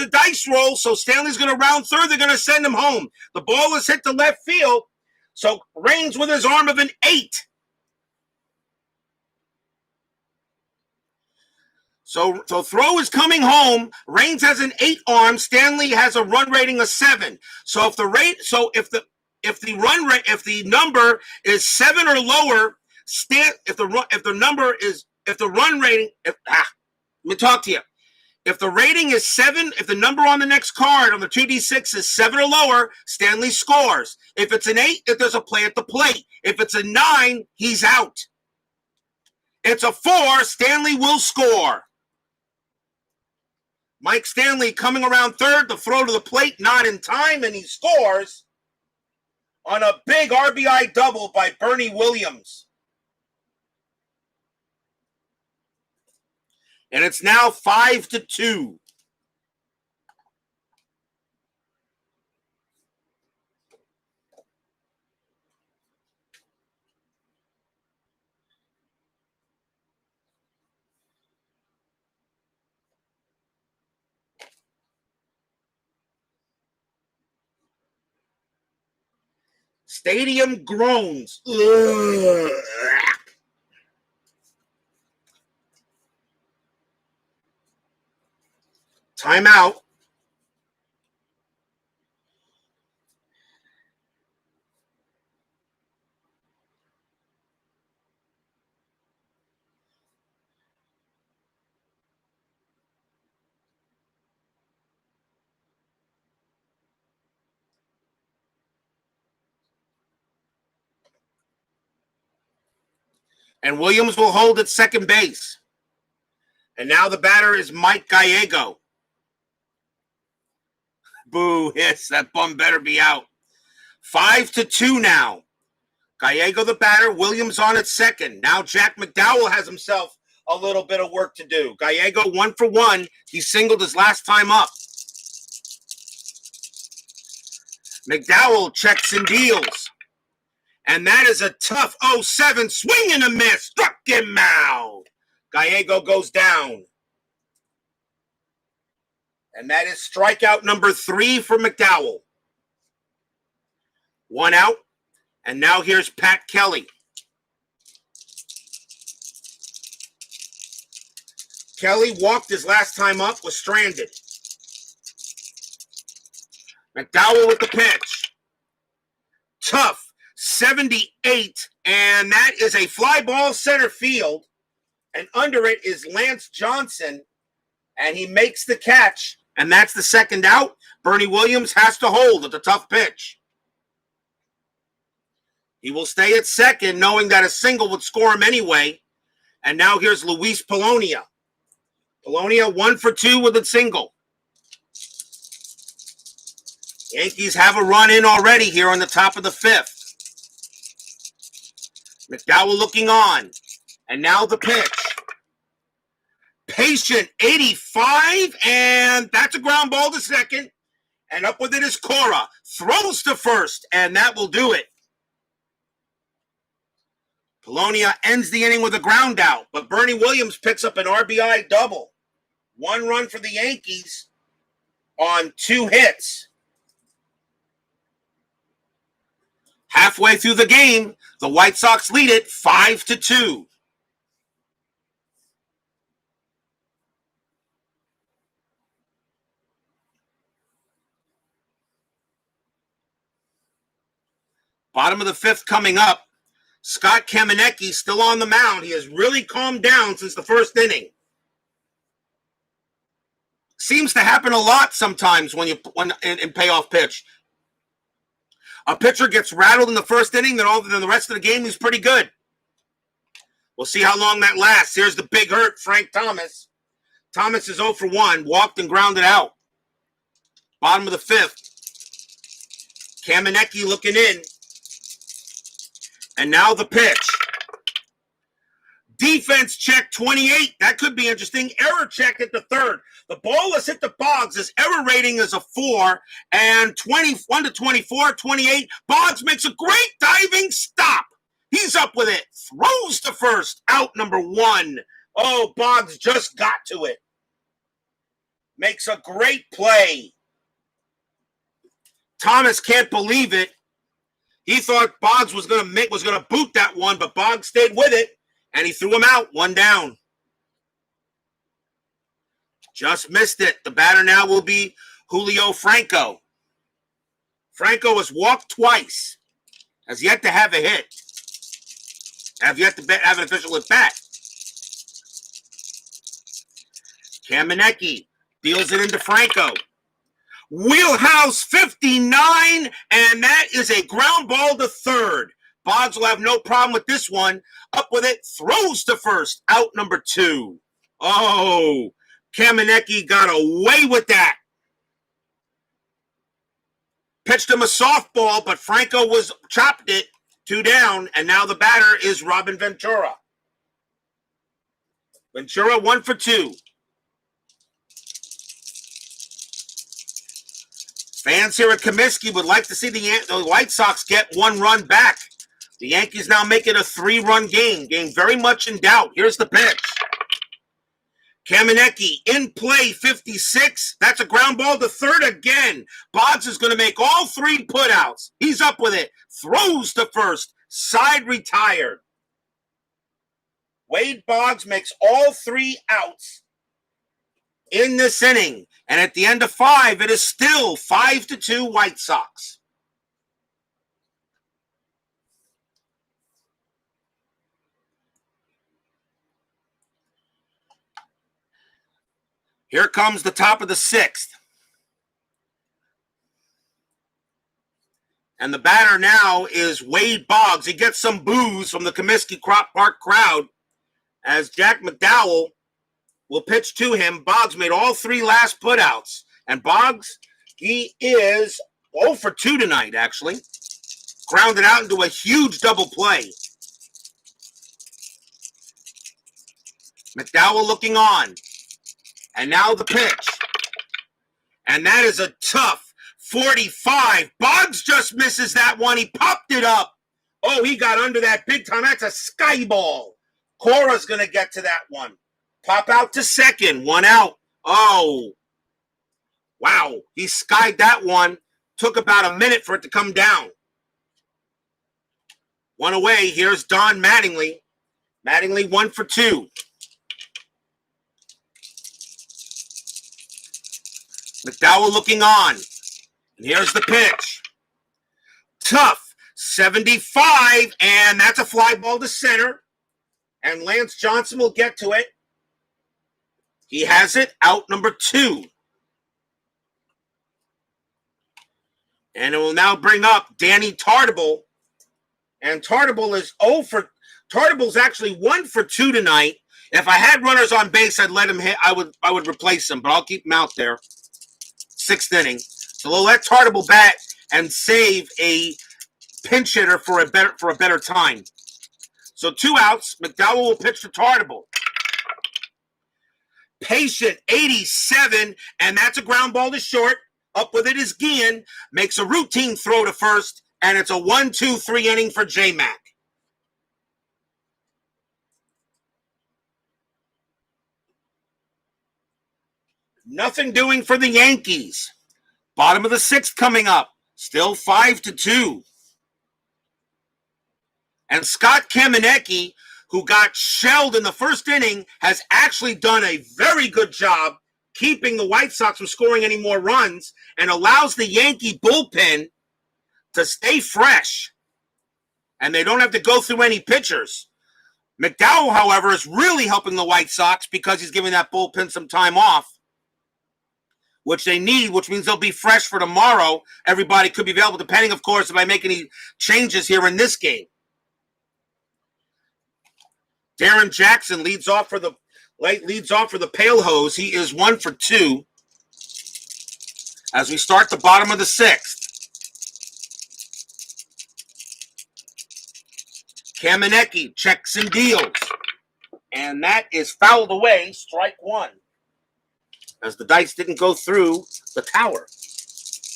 dice roll. So Stanley's going to round third. They're going to send him home. The ball is hit to left field. So Raines with his arm of an 8. So throw is coming home. Raines has an 8 arm. Stanley has a run rating of 7. So if the number is 7 or lower, let me talk to you. If the rating is 7, if the number on the next card on the 2d6 is 7 or lower, Stanley scores. If it's an 8, if there's a play at the plate. If it's a 9, he's out. It's a 4, Stanley will score. Mike Stanley coming around third, the throw to the plate, not in time, and he scores on a big RBI double by Bernie Williams. And it's now 5-2. Stadium groans. Ugh. Timeout. And Williams will hold at second base. And now the batter is Mike Gallego. Boo, hiss, that bum better be out. 5-2 now. Gallego the batter, Williams on at second. Now Jack McDowell has himself a little bit of work to do. Gallego 1 for 1. He singled his last time up. McDowell checks and deals. And that is a tough 0-7 swing and a miss. Struck him out. Gallego goes down. And that is strikeout number 3 for McDowell. 1 out. And now here's Pat Kelly. Kelly walked his last time up, was stranded. McDowell with the pitch. Tough. 78. And that is a fly ball center field. And under it is Lance Johnson. And he makes the catch. And that's the second out. Bernie Williams has to hold at the tough pitch. He will stay at second, knowing that a single would score him anyway. And now here's Luis Polonia. Polonia 1 for 2 with a single. Yankees have a run in already here on the top of the 5th. McDowell looking on. And now the pitch. Patient 85, and that's a ground ball to second. And up with it is Cora. Throws to first, and that will do it. Polonia ends the inning with a ground out, but Bernie Williams picks up an RBI double. 1 run for the Yankees on 2 hits. Halfway through the game, the White Sox lead it 5-2. Bottom of the 5th coming up. Scott Kamieniecki still on the mound. He has really calmed down since the first inning. Seems to happen a lot sometimes when in payoff pitch. A pitcher gets rattled in the first inning, then the rest of the game he's pretty good. We'll see how long that lasts. Here's the big hurt, Frank Thomas. Thomas is 0 for 1, walked and grounded out. Bottom of the 5th. Kamieniecki looking in. And now the pitch. Defense check 28. That could be interesting. Error check at the 3rd. The ball has hit the Boggs. His error rating is a 4. And 21 to 24, 28. Boggs makes a great diving stop. He's up with it. Throws to first. Out number 1. Oh, Boggs just got to it. Makes a great play. Thomas can't believe it. He thought Boggs was going to boot that one, but Boggs stayed with it, and he threw him out, 1 down. Just missed it. The batter now will be Julio Franco. Franco has walked twice, has yet to have a hit, have yet to have an official at bat. Kamieniecki Deals it into Franco. Wheelhouse 59, and that is a ground ball to third. Boggs will have no problem with this one. Up with it, throws to first, out number 2. Oh, Kamieniecki got away with that. Pitched him a softball, but Franco chopped it, 2 down, and now the batter is Robin Ventura. Ventura 1 for 2. Fans here at Comiskey would like to see the White Sox get 1 run back. The Yankees now make it a 3-run game. Game very much in doubt. Here's the pitch. Kamieniecki in play, 56. That's a ground ball to third again. Boggs is going to make all 3 putouts. He's up with it. Throws to first. Side retired. Wade Boggs makes all 3 outs in this inning. And at the end of 5, it is still 5-2 White Sox. Here comes the top of the 6th. And the batter now is Wade Boggs. He gets some boos from the Comiskey Park crowd as Jack McDowell will pitch to him. Boggs made all 3 last putouts. And Boggs, he is 0 for 2 tonight, actually. Grounded out into a huge double play. McDowell looking on. And now the pitch. And that is a tough 45. Boggs just misses that one. He popped it up. Oh, he got under that big time. That's a sky ball. Cora's going to get to that one. Pop out to second. 1 out. Oh. Wow. He skied that one. Took about a minute for it to come down. 1 away. Here's Don Mattingly. Mattingly 1 for 2. McDowell looking on. And here's the pitch. Tough. 75. And that's a fly ball to center. And Lance Johnson will get to it. He has it. Out number 2. And it will now bring up Danny Tartabull. And Tartabull is 0 for... Tartable's actually 1 for 2 tonight. If I had runners on base, I'd let him hit. I would replace him, but I'll keep him out there. 6th inning. So we'll let Tartabull bat and save a pinch hitter for a better time. So 2 outs. McDowell will pitch to Tartabull. Patient 87, and that's a ground ball to short. Up with it is Guillen. Makes a routine throw to first, and it's a 1-2-3 inning for J-Mac. Nothing doing for the Yankees. Bottom of the 6th coming up. Still 5-2. And Scott Kamieniecki, who got shelled in the first inning, has actually done a very good job keeping the White Sox from scoring any more runs and allows the Yankee bullpen to stay fresh. And they don't have to go through any pitchers. McDowell, however, is really helping the White Sox because he's giving that bullpen some time off, which they need, which means they'll be fresh for tomorrow. Everybody could be available, depending, of course, if I make any changes here in this game. Darren Jackson leads off for the Pale Hose. He is 1 for 2 as we start the bottom of the 6th. Kamieniecki checks and deals. And that is fouled away, strike 1. As the dice didn't go through the tower.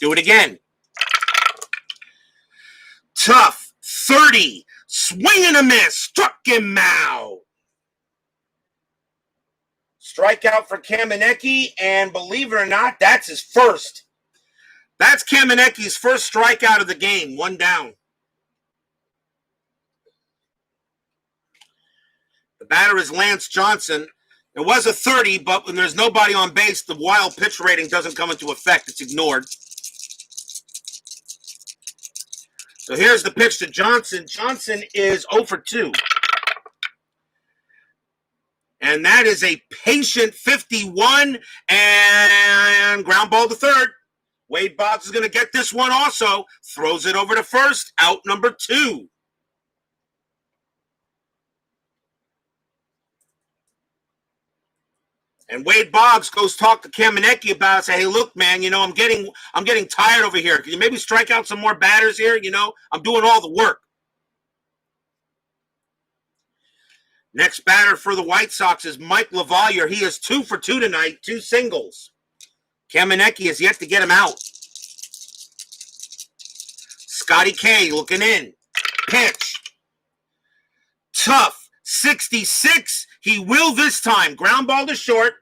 Do it again. Tough 30. Swing and a miss. Struck him out. Strikeout for Kamieniecki, and believe it or not, that's his first. That's Kamieniecki's first strikeout of the game. 1 down. The batter is Lance Johnson. It was a 30, but when there's nobody on base, the wild pitch rating doesn't come into effect. It's ignored. So here's the pitch to Johnson. Johnson is 0 for 2. And that is a patient 51 and ground ball to third. Wade Boggs is going to get this one also. Throws it over to first. Out number 2. And Wade Boggs goes talk to Kamieniecki about it. Say, hey, look, man, I'm getting tired over here. Can you maybe strike out some more batters here? I'm doing all the work. Next batter for the White Sox is Mike LaValliere. He is 2 for 2 tonight, 2 singles. Kamieniecki has yet to get him out. Scotty K looking in. Pitch. Tough. 66. He will this time. Ground ball to short.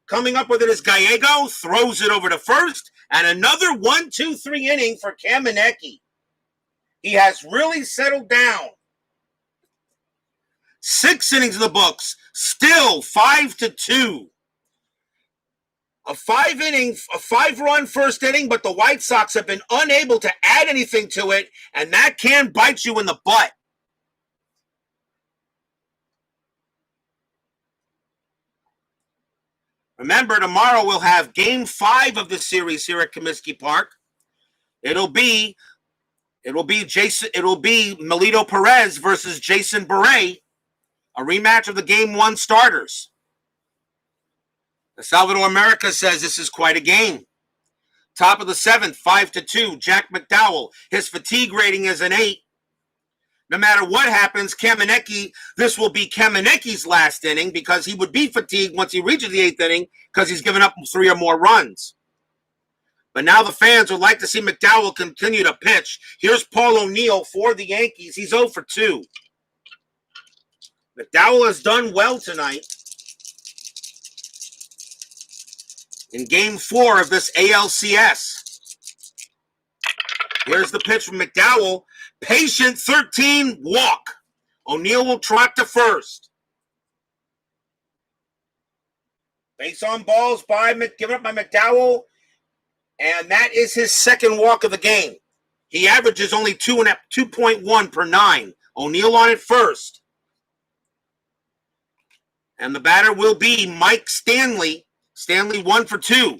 Coming up with it is Gallego. Throws it over to first. And another 1-2-3 inning for Kamieniecki. He has really settled down. 6 innings in the books. Still 5-2. A 5-run first inning, but the White Sox have been unable to add anything to it, and that can bite you in the butt. Remember, tomorrow we'll have Game 5 of the series here at Comiskey Park. It'll be Melito Perez versus Jason Beret, a rematch of the Game 1 starters. The Salvador America says this is quite a game. Top of the 7th, 5-2. Jack McDowell. His fatigue rating is an 8. No matter what happens, this will be Kamieniecki's last inning because he would be fatigued once he reaches the 8th inning because he's given up 3 or more runs. But now the fans would like to see McDowell continue to pitch. Here's Paul O'Neill for the Yankees. He's 0 for 2. McDowell has done well tonight in Game 4 of this ALCS. Here's the pitch from McDowell. Patient 13, walk. O'Neill will trot to first. Base on balls given up by McDowell, and that is his second walk of the game. He averages only 2.1 per 9. O'Neill on it first. And the batter will be Mike Stanley. Stanley 1 for 2.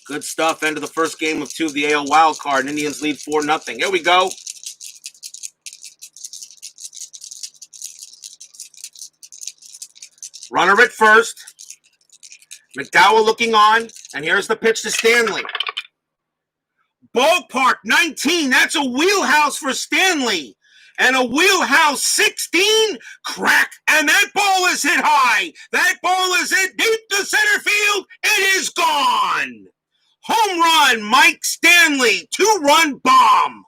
Good stuff. End of the first game of 2 of the AL wild card. Indians lead 4-0. Here we go. Runner at first. McDowell looking on. And here's the pitch to Stanley. Ballpark 19. That's a wheelhouse for Stanley. And a wheelhouse 16. Crack. And that ball is hit high. That ball is hit deep to center field. It is gone. Home run, Mike Stanley. 2-run bomb.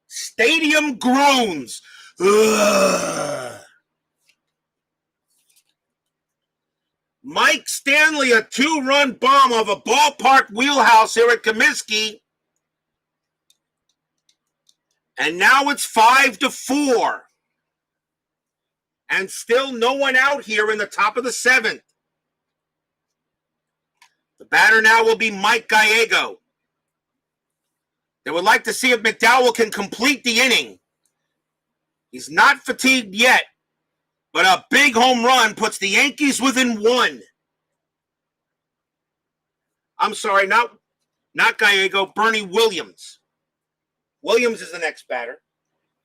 Stadium groans. Ugh. Mike Stanley, a 2-run bomb of a ballpark wheelhouse here at Comiskey. And now it's 5-4. And still no one out here in the top of the 7th. The batter now will be Mike Gallego. They would like to see if McDowell can complete the inning. He's not fatigued yet, but a big home run puts the Yankees within 1. I'm sorry, not Gallego, Bernie Williams. Williams is the next batter.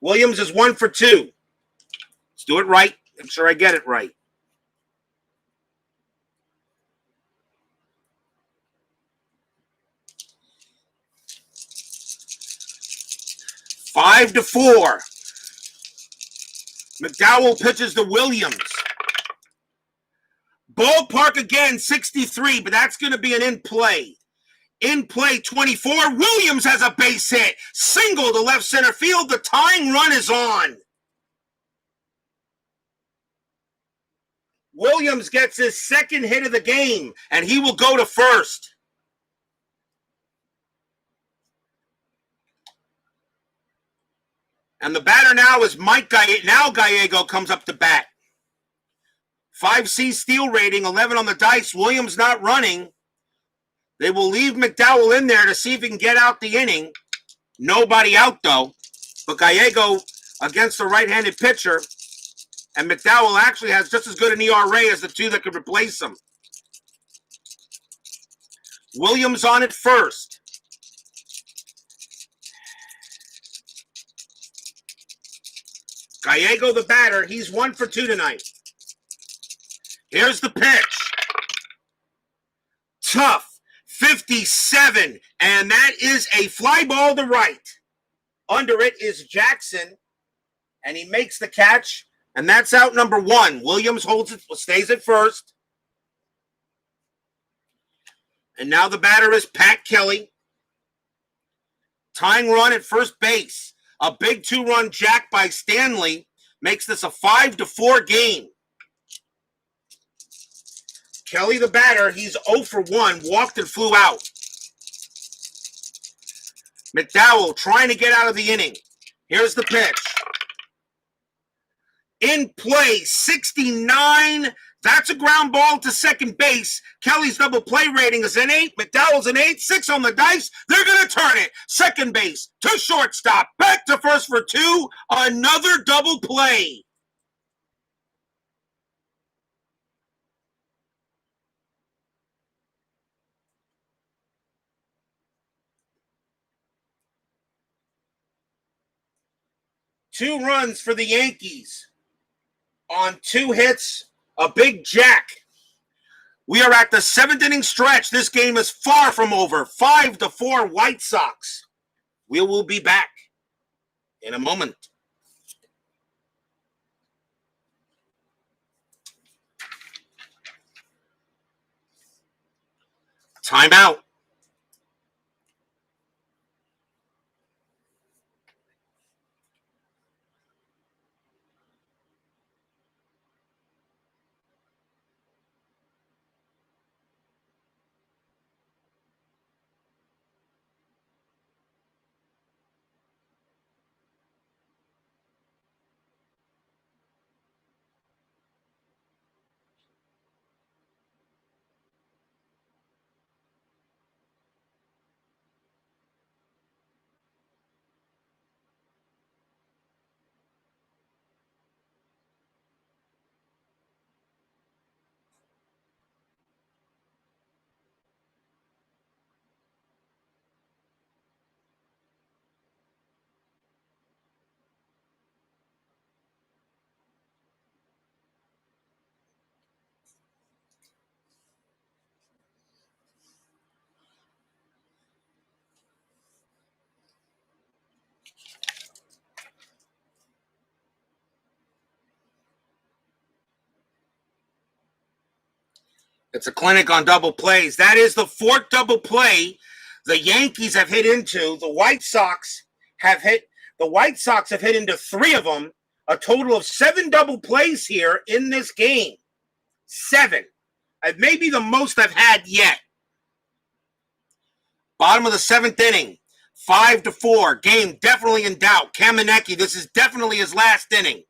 Williams is 1 for 2. Let's do it right. Make sure I get it right. Five to 4. McDowell pitches to Williams. Ballpark again, 63, but that's going to be an in-play. In play, 24. Williams has a base hit. Single to left center field. The tying run is on. Williams gets his second hit of the game, and he will go to first. And the batter now is Mike Gallego. Now Gallego comes up to bat. 5C steal rating, 11 on the dice. Williams not running. They will leave McDowell in there to see if he can get out the inning. Nobody out, though. But Gallego against the right-handed pitcher. And McDowell actually has just as good an ERA as the two that could replace him. Williams on at first. Gallego, the batter, he's 1 for 2 tonight. Here's the pitch. Tough. 57. And that is a fly ball to right. Under it is Jackson. And he makes the catch. And that's out number 1. Williams holds it, stays at first. And now the batter is Pat Kelly. Tying run at first base. A big 2-run jack by Stanley makes this a 5-4 game. Kelly, the batter, he's 0 for 1, walked and flew out. McDowell trying to get out of the inning. Here's the pitch. In play, 69. That's a ground ball to second base. Kelly's double play rating is an 8. McDowell's an 8. 6 on the dice. They're going to turn it. Second base to shortstop. Back to first for 2. Another double play. Two runs for the Yankees on 2 hits, a big jack. We are at the 7th inning stretch. This game is far from over. 5-4 White Sox. We will be back in a moment. Timeout. It's a clinic on double plays. That is the 4th double play the Yankees have hit into. The White Sox have hit into 3 of them. A total of 7 double plays here in this game. 7. Maybe the most I've had yet. Bottom of the 7th inning. 5-4. Game definitely in doubt. Kamieniecki, this is definitely his last inning.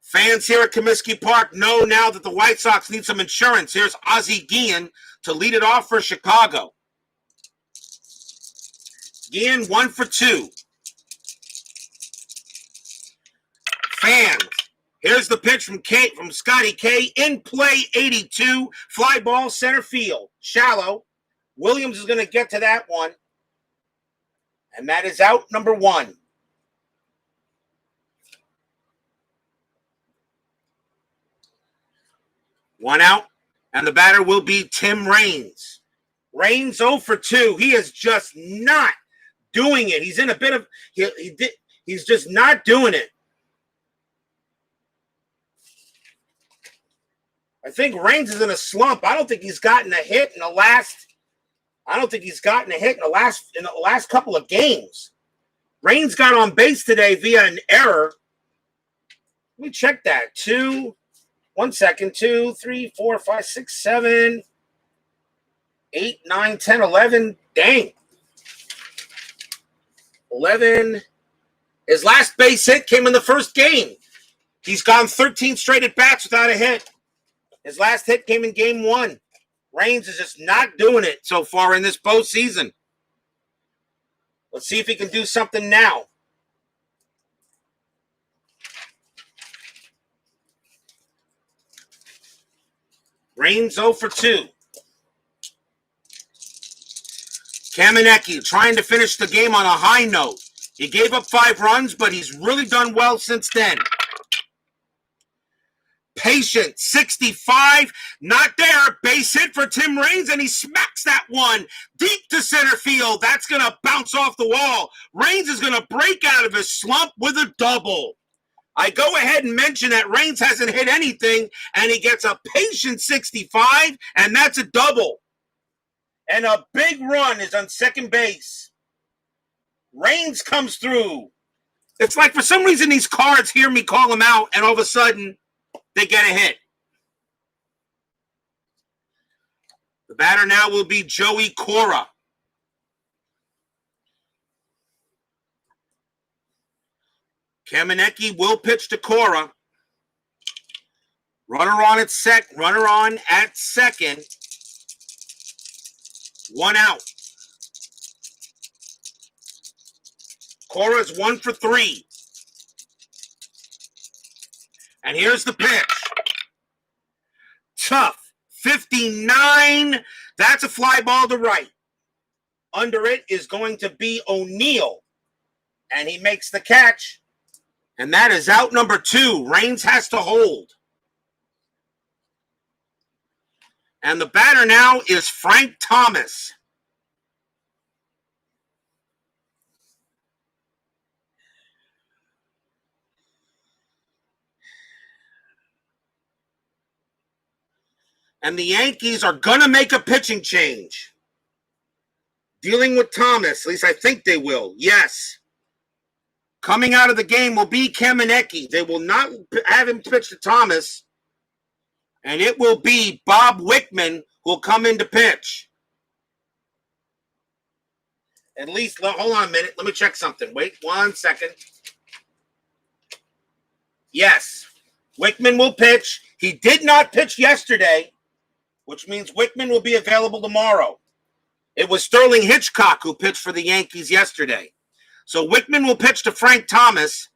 Fans here at Comiskey Park know now that the White Sox need some insurance. Here's Ozzie Guillen to lead it off for Chicago. Guillen 1 for 2. Fans, here's the pitch from Scotty K. In play, 82. Fly ball center field. Shallow. Williams is going to get to that one. And that is out number 1. One out, and the batter will be Tim Raines. Raines 0 for 2. He is just not doing it. He's in a bit of he's just not doing it. I think Raines is in a slump. I don't think he's gotten a hit in the last. In the last couple of games. Raines got on base today via an error. Let me check that. 2, 1 second. 2, 3, 4, 5, 6, 7, 8, 9, 10, 11. Dang. 11. His last base hit came in the first game. He's gone 13 straight at bats without a hit. His last hit came in game 1. Raines is just not doing it so far in this postseason. Let's see if he can do something now. Raines 0 for 2. Kamieniecki trying to finish the game on a high note. He gave up 5 runs, but he's really done well since then. Patient, 65, not there. Base hit for Tim Raines, and he smacks that one deep to center field. That's going to bounce off the wall. Raines is going to break out of his slump with a double. I go ahead and mention that Raines hasn't hit anything, and he gets a patient 65, and that's a double. And a big run is on second base. Raines comes through. It's like for some reason these cards hear me call them out, and all of a sudden, they get a hit. The batter now will be Joey Cora. Kamieniecki will pitch to Cora. Runner on at second. 1 out. Cora's 1 for 3. And here's the pitch. Tough. 59. That's a fly ball to right. Under it is going to be O'Neill. And he makes the catch. And that is out number 2. Raines has to hold. And the batter now is Frank Thomas. And the Yankees are going to make a pitching change. Dealing with Thomas. At least I think they will. Yes. Coming out of the game will be Kamieniecki. They will not have him pitch to Thomas. And it will be Bob Wickman who will come in to pitch. At least, hold on a minute. Let me check something. Wait 1 second. Yes. Wickman will pitch. He did not pitch yesterday, which means Wickman will be available tomorrow. It was Sterling Hitchcock who pitched for the Yankees yesterday. So Wickman will pitch to Frank Thomas,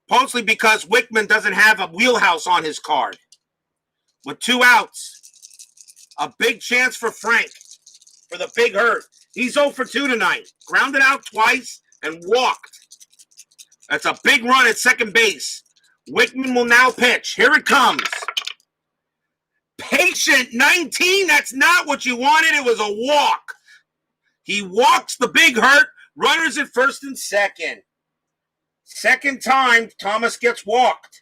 mostly because Wickman doesn't have a wheelhouse on his card. With 2 outs, a big chance for Frank for the big hurt. He's 0 for 2 tonight. Grounded out twice and walked. That's a big run at second base. Wickman will now pitch. Here it comes. Patient 19. That's not what you wanted. It was a walk. He walks the big hurt. Runners at first and second. Second time Thomas gets walked.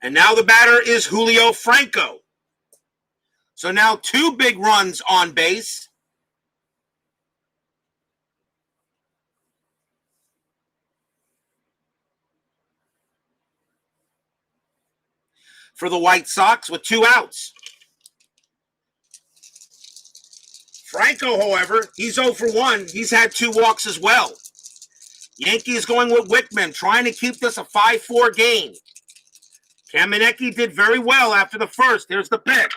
And now the batter is Julio Franco. So now 2 big runs on base. For the White Sox with 2 outs. Franco, however, he's 0 for 1. He's had 2 walks as well. Yankees going with Wickman, trying to keep this a 5-4 game. Kamieniecki did very well after the first. Here's the pitch.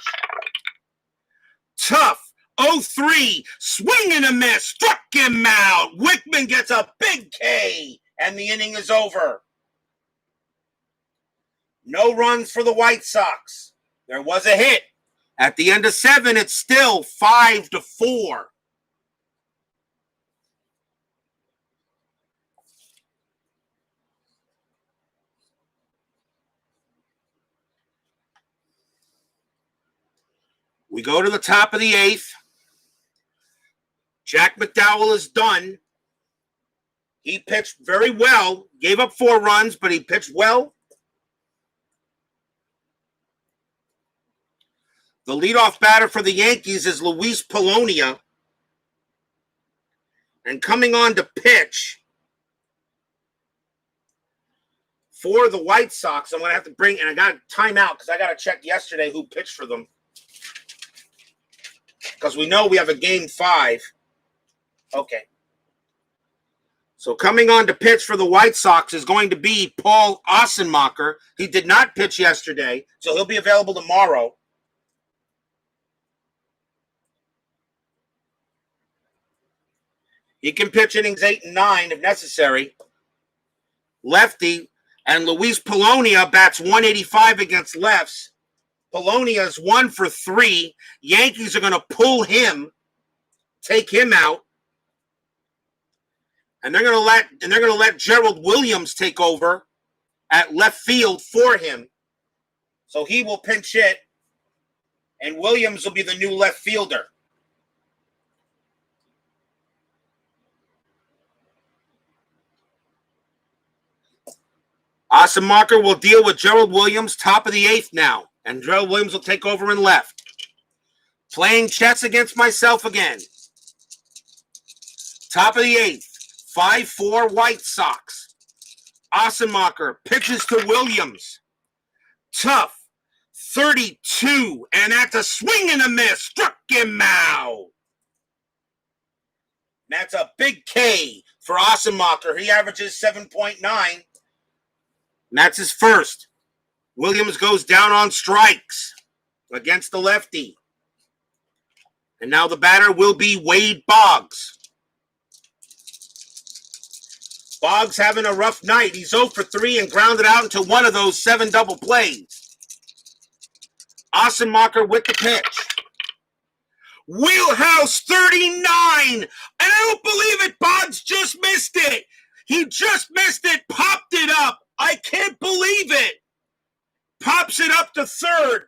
Tough. 0-3. Swing and a miss. Struck him out. Wickman gets a big K. And the inning is over. No runs for the White Sox. There was a hit. At the end of 7, it's still 5-4. We go to the top of the 8th. Jack McDowell is done. He pitched very well. Gave up 4 runs, but he pitched well. The leadoff batter for the Yankees is Luis Polonia. And coming on to pitch for the White Sox, I'm going to have to bring, and I got to time out because I got to check yesterday who pitched for them. Because we know we have a game 5. Okay. So coming on to pitch for the White Sox is going to be Paul Ossenmacher. He did not pitch yesterday, so he'll be available tomorrow. He can pitch innings 8 and 9 if necessary. Lefty, and Luis Polonia bats 185 against lefts. Polonia is 1 for 3. Yankees are going to pull him, take him out. And they're going to let Gerald Williams take over at left field for him. So he will pinch hit, and Williams will be the new left fielder. Ossenmacher will deal with Gerald Williams, top of the 8th now. And Gerald Williams will take over in left. Playing chess against myself again. Top of the 8th. 5-4 White Sox. Ossenmacher pitches to Williams. Tough. 32. And that's a swing and a miss. Struck him out. That's a big K for Ossenmacher. He averages 7.9. And that's his first. Williams goes down on strikes against the lefty. And now the batter will be Wade Boggs. Boggs having a rough night. He's 0 for 3 and grounded out into one of those 7 double plays. Ossenmacher with the pitch. Wheelhouse 39. And I don't believe it. Boggs just missed it. He just missed it. Popped it up. I can't believe it. Pops it up to third.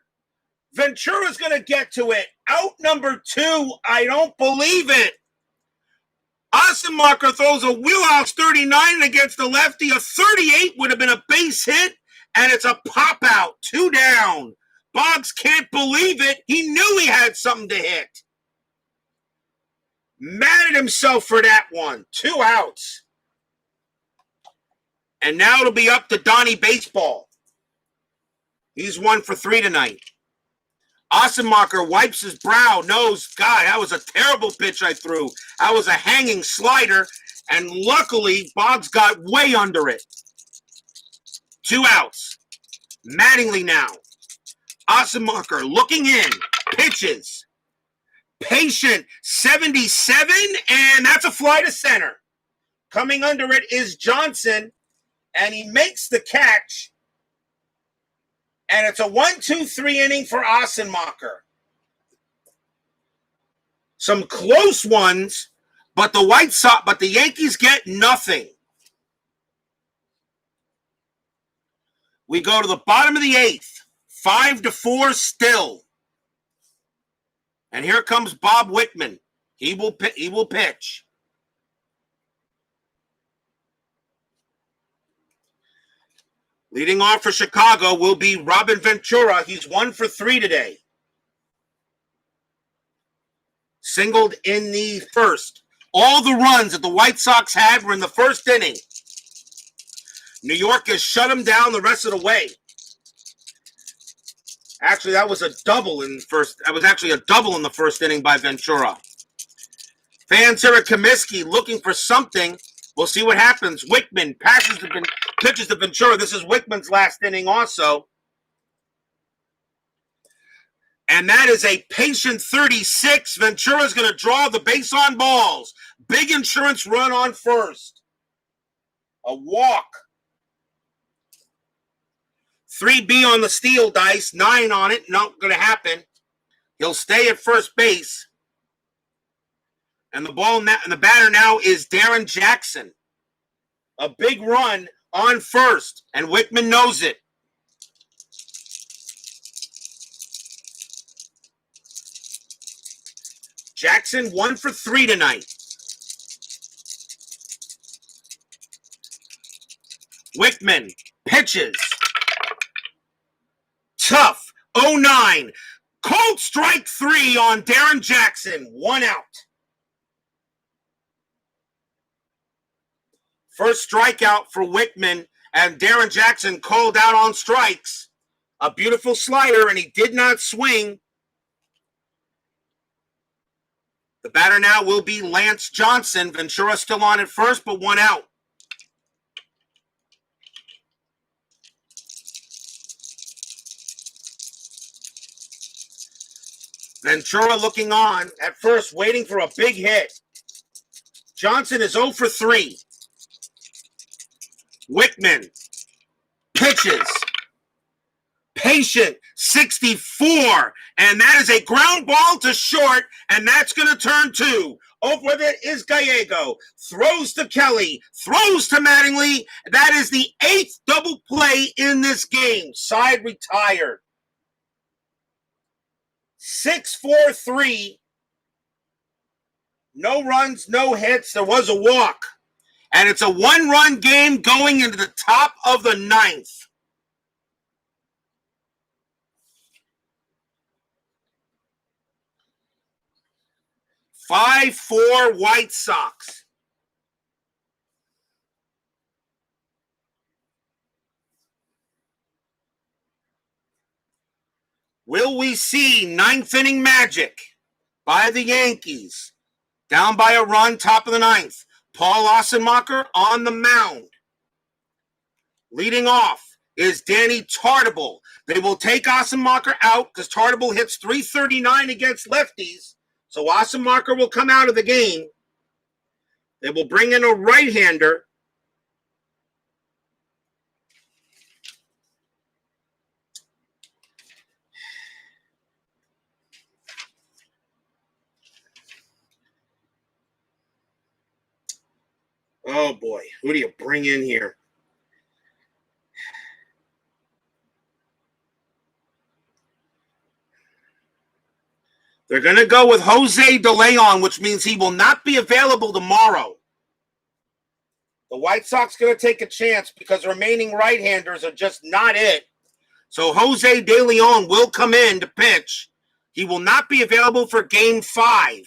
Ventura's going to get to it. Out number 2. I don't believe it. Ossenmacher throws a wheelhouse 39 against the lefty. A 38 would have been a base hit, and it's a pop out. 2 down. Boggs can't believe it. He knew he had something to hit. Mad at himself for that one. 2 outs. And now it'll be up to Donnie Baseball. He's 1 for 3 tonight. Ossenmacher wipes his brow, knows, God, that was a terrible pitch I threw. That was a hanging slider, and luckily, Boggs got way under it. 2 outs. Mattingly now. Ossenmacher looking in. Pitches. Patient. 77, and that's a fly to center. Coming under it is Johnson, and he makes the catch. And it's a 1-2-3 inning for Ossenmacher. Some close ones, but the Yankees get nothing. We go to the bottom of the 8th. 5-4 still. And here comes Bob Wickman. He will pitch. Leading off for Chicago will be Robin Ventura. He's 1 for 3 today. Singled in the first. All the runs that the White Sox had were in the first inning. New York has shut them down the rest of the way. Actually, that was a double in first. That was actually a double in the first inning by Ventura. Fans here at Comiskey looking for something. We'll see what happens. Wickman pitches to Ventura. This is Wickman's last inning also. And that is a patient 36. Ventura's going to draw the base on balls. Big insurance run on first. A walk. 3B on the steel dice. 9 on it. Not going to happen. He'll stay at first base. And the batter now is Darren Jackson. A big run on first, and Wickman knows it. Jackson 1 for 3 tonight. Wickman pitches. Tough. 0-9. Cold strike 3 on Darren Jackson. 1 out. First strikeout for Wickman, and Darren Jackson called out on strikes. A beautiful slider, and he did not swing. The batter now will be Lance Johnson. Ventura still on at first, but 1 out. Ventura looking on at first, waiting for a big hit. Johnson is 0 for 3. Wickman pitches. Patient, 64. And that is a ground ball to short, and that's going to turn 2. Over it is Gallego. Throws to Kelly. Throws to Mattingly. That is the 8th double play in this game. Side retired. 6-4-3. No runs, no hits. There was a walk. And it's a 1-run game going into the top of the 9th. 5-4 White Sox. Will we see 9th inning magic by the Yankees? Down by a run, top of the 9th. Paul Ossenmacher on the mound. Leading off is Danny Tartabull. They will take Ossenmacher out because Tartabull hits .339 against lefties. So Ossenmacher will come out of the game. They will bring in a right-hander. Oh, boy. Who do you bring in here? They're going to go with Jose De Leon, which means he will not be available tomorrow. The White Sox going to take a chance because the remaining right-handers are just not it. So Jose De Leon will come in to pitch. He will not be available for Game 5.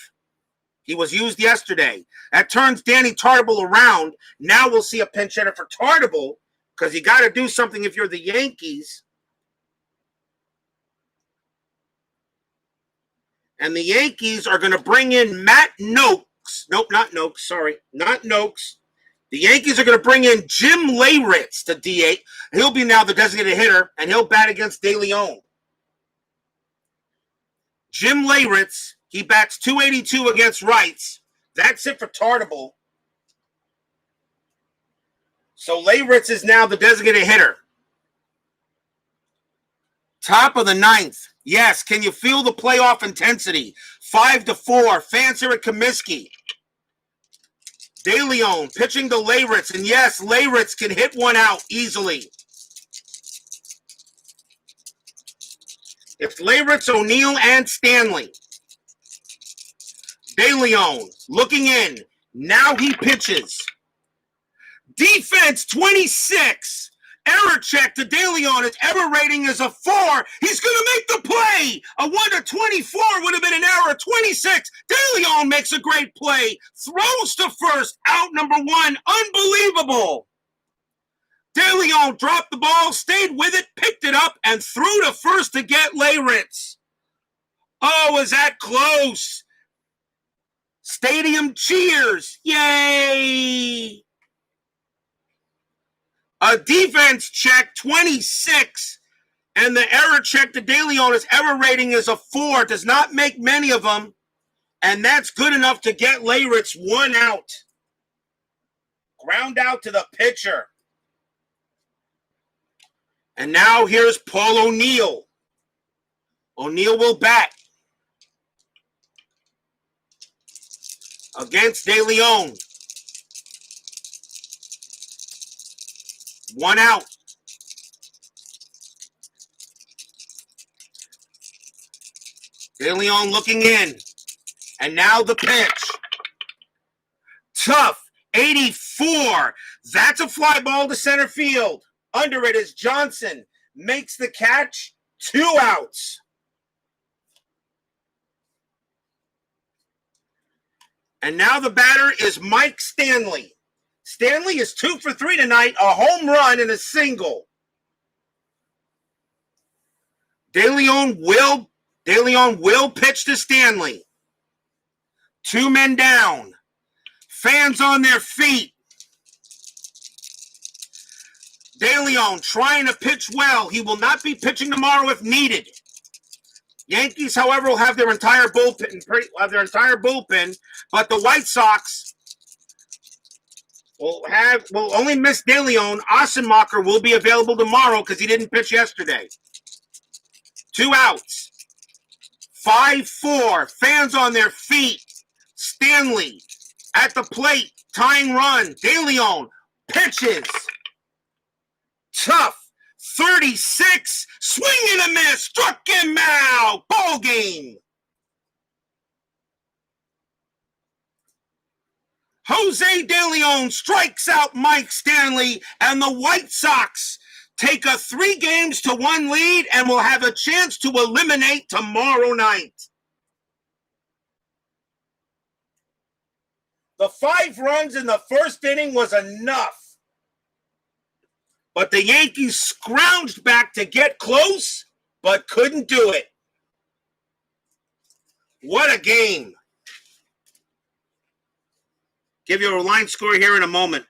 He was used yesterday. That turns Danny Tartabull around. Now we'll see a pinch hitter for Tartabull because you got to do something if you're the Yankees. And the Yankees are going to bring in Matt Noakes. Nope, not Noakes. Sorry, not Noakes. The Yankees are going to bring in Jim Leyritz to DH. He'll be now the designated hitter, and he'll bat against De Leon. Jim Leyritz, he bats .282 against rights. That's it for Tartabull. So Leyritz is now the designated hitter. Top of the 9th. Yes, can you feel the playoff intensity? 5-4. Fans here at Comiskey. De Leon pitching to Leyritz. And yes, Leyritz can hit one out easily. It's Leyritz, O'Neill, and Stanley. De Leon looking in. Now he pitches. Defense 26. Error check to De Leon. His error rating is a 4. He's going to make the play. A 1-24 would have been an error. 26. De Leon makes a great play. Throws to first. Out number 1. Unbelievable. De Leon dropped the ball, stayed with it, picked it up, and threw to first to get Leyritz. Oh, is that close? Stadium cheers. Yay. A defense check, 26, and the error check to De Leon, his error rating is a 4. Does not make many of them, and that's good enough to get Leyritz 1 out. Ground out to the pitcher. And now here's Paul O'Neill. O'Neill will bat against De Leon. 1 out. De Leon looking in. And now the pitch. Tough. 84. That's a fly ball to center field. Under it is Johnson. Makes the catch. 2 outs. And now the batter is Mike Stanley. Stanley is 2 for 3 tonight, a home run and a single. De Leon will pitch to Stanley. 2 men down. Fans on their feet. De Leon trying to pitch well. He will not be pitching tomorrow if needed. Yankees, however, will have their entire bullpen, but the White Sox will only miss De Leon. Ossenmacher will be available tomorrow because he didn't pitch yesterday. 2 outs. 5-4. Fans on their feet. Stanley at the plate. Tying run. De Leon pitches. Tough. 36. Swing and a miss. Struck him out. Ball game. Jose De Leon strikes out Mike Stanley, and the White Sox take a 3-1 lead and will have a chance to eliminate tomorrow night. The 5 runs in the first inning was enough, but the Yankees scrounged back to get close, but couldn't do it. What a game. Give you a line score here in a moment.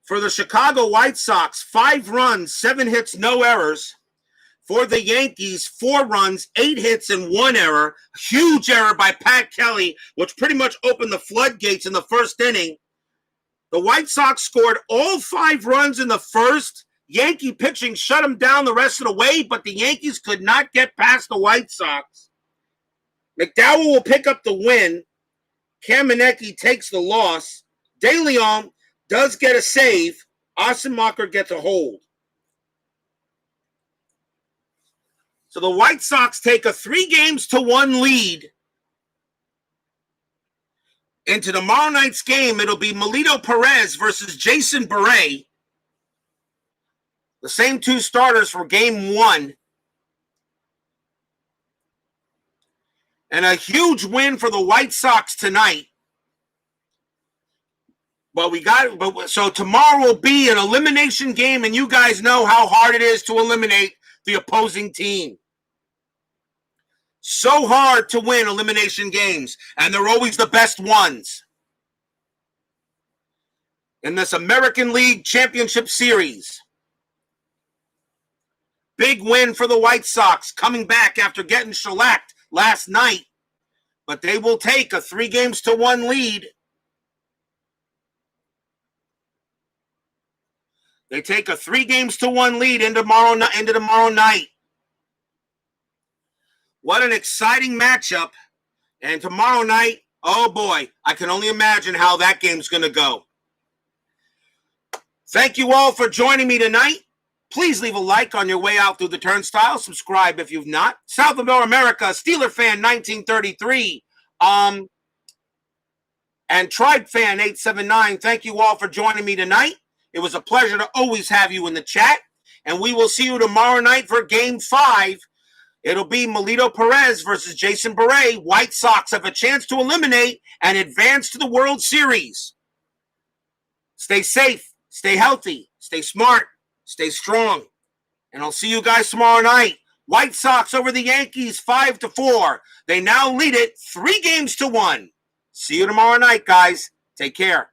For the Chicago White Sox, 5 runs, 7 hits, no errors. For the Yankees, 4 runs, 8 hits, and 1 error. Huge error by Pat Kelly, which pretty much opened the floodgates in the first inning. The White Sox scored all 5 runs in the first. Yankee pitching shut them down the rest of the way, but the Yankees could not get past the White Sox. McDowell will pick up the win. Kamieniecki takes the loss. De Leon does get a save. Ossenmacher gets a hold. So the White Sox take a 3-1 lead. Into tomorrow night's game, it'll be Melito Perez versus Jason Beret. The same 2 starters for game 1. And a huge win for the White Sox tonight. So tomorrow will be an elimination game, and you guys know how hard it is to eliminate the opposing team. So hard to win elimination games, and they're always the best ones. In this American League Championship Series. Big win for the White Sox, coming back after getting shellacked last night. But they will take a 3-1 lead. They take a 3-1 lead into tomorrow night. What an exciting matchup. And tomorrow night, oh boy, I can only imagine how that game's going to go. Thank you all for joining me tonight. Please leave a like on your way out through the turnstile. Subscribe if you've not. South of America, Steeler Fan 1933. And Tribe Fan 879. Thank you all for joining me tonight. It was a pleasure to always have you in the chat. And we will see you tomorrow night for Game 5. It'll be Melito Perez versus Jason Beret. White Sox have a chance to eliminate and advance to the World Series. Stay safe, stay healthy, stay smart, stay strong. And I'll see you guys tomorrow night. White Sox over the Yankees 5-4. They now lead it 3-1. See you tomorrow night, guys. Take care.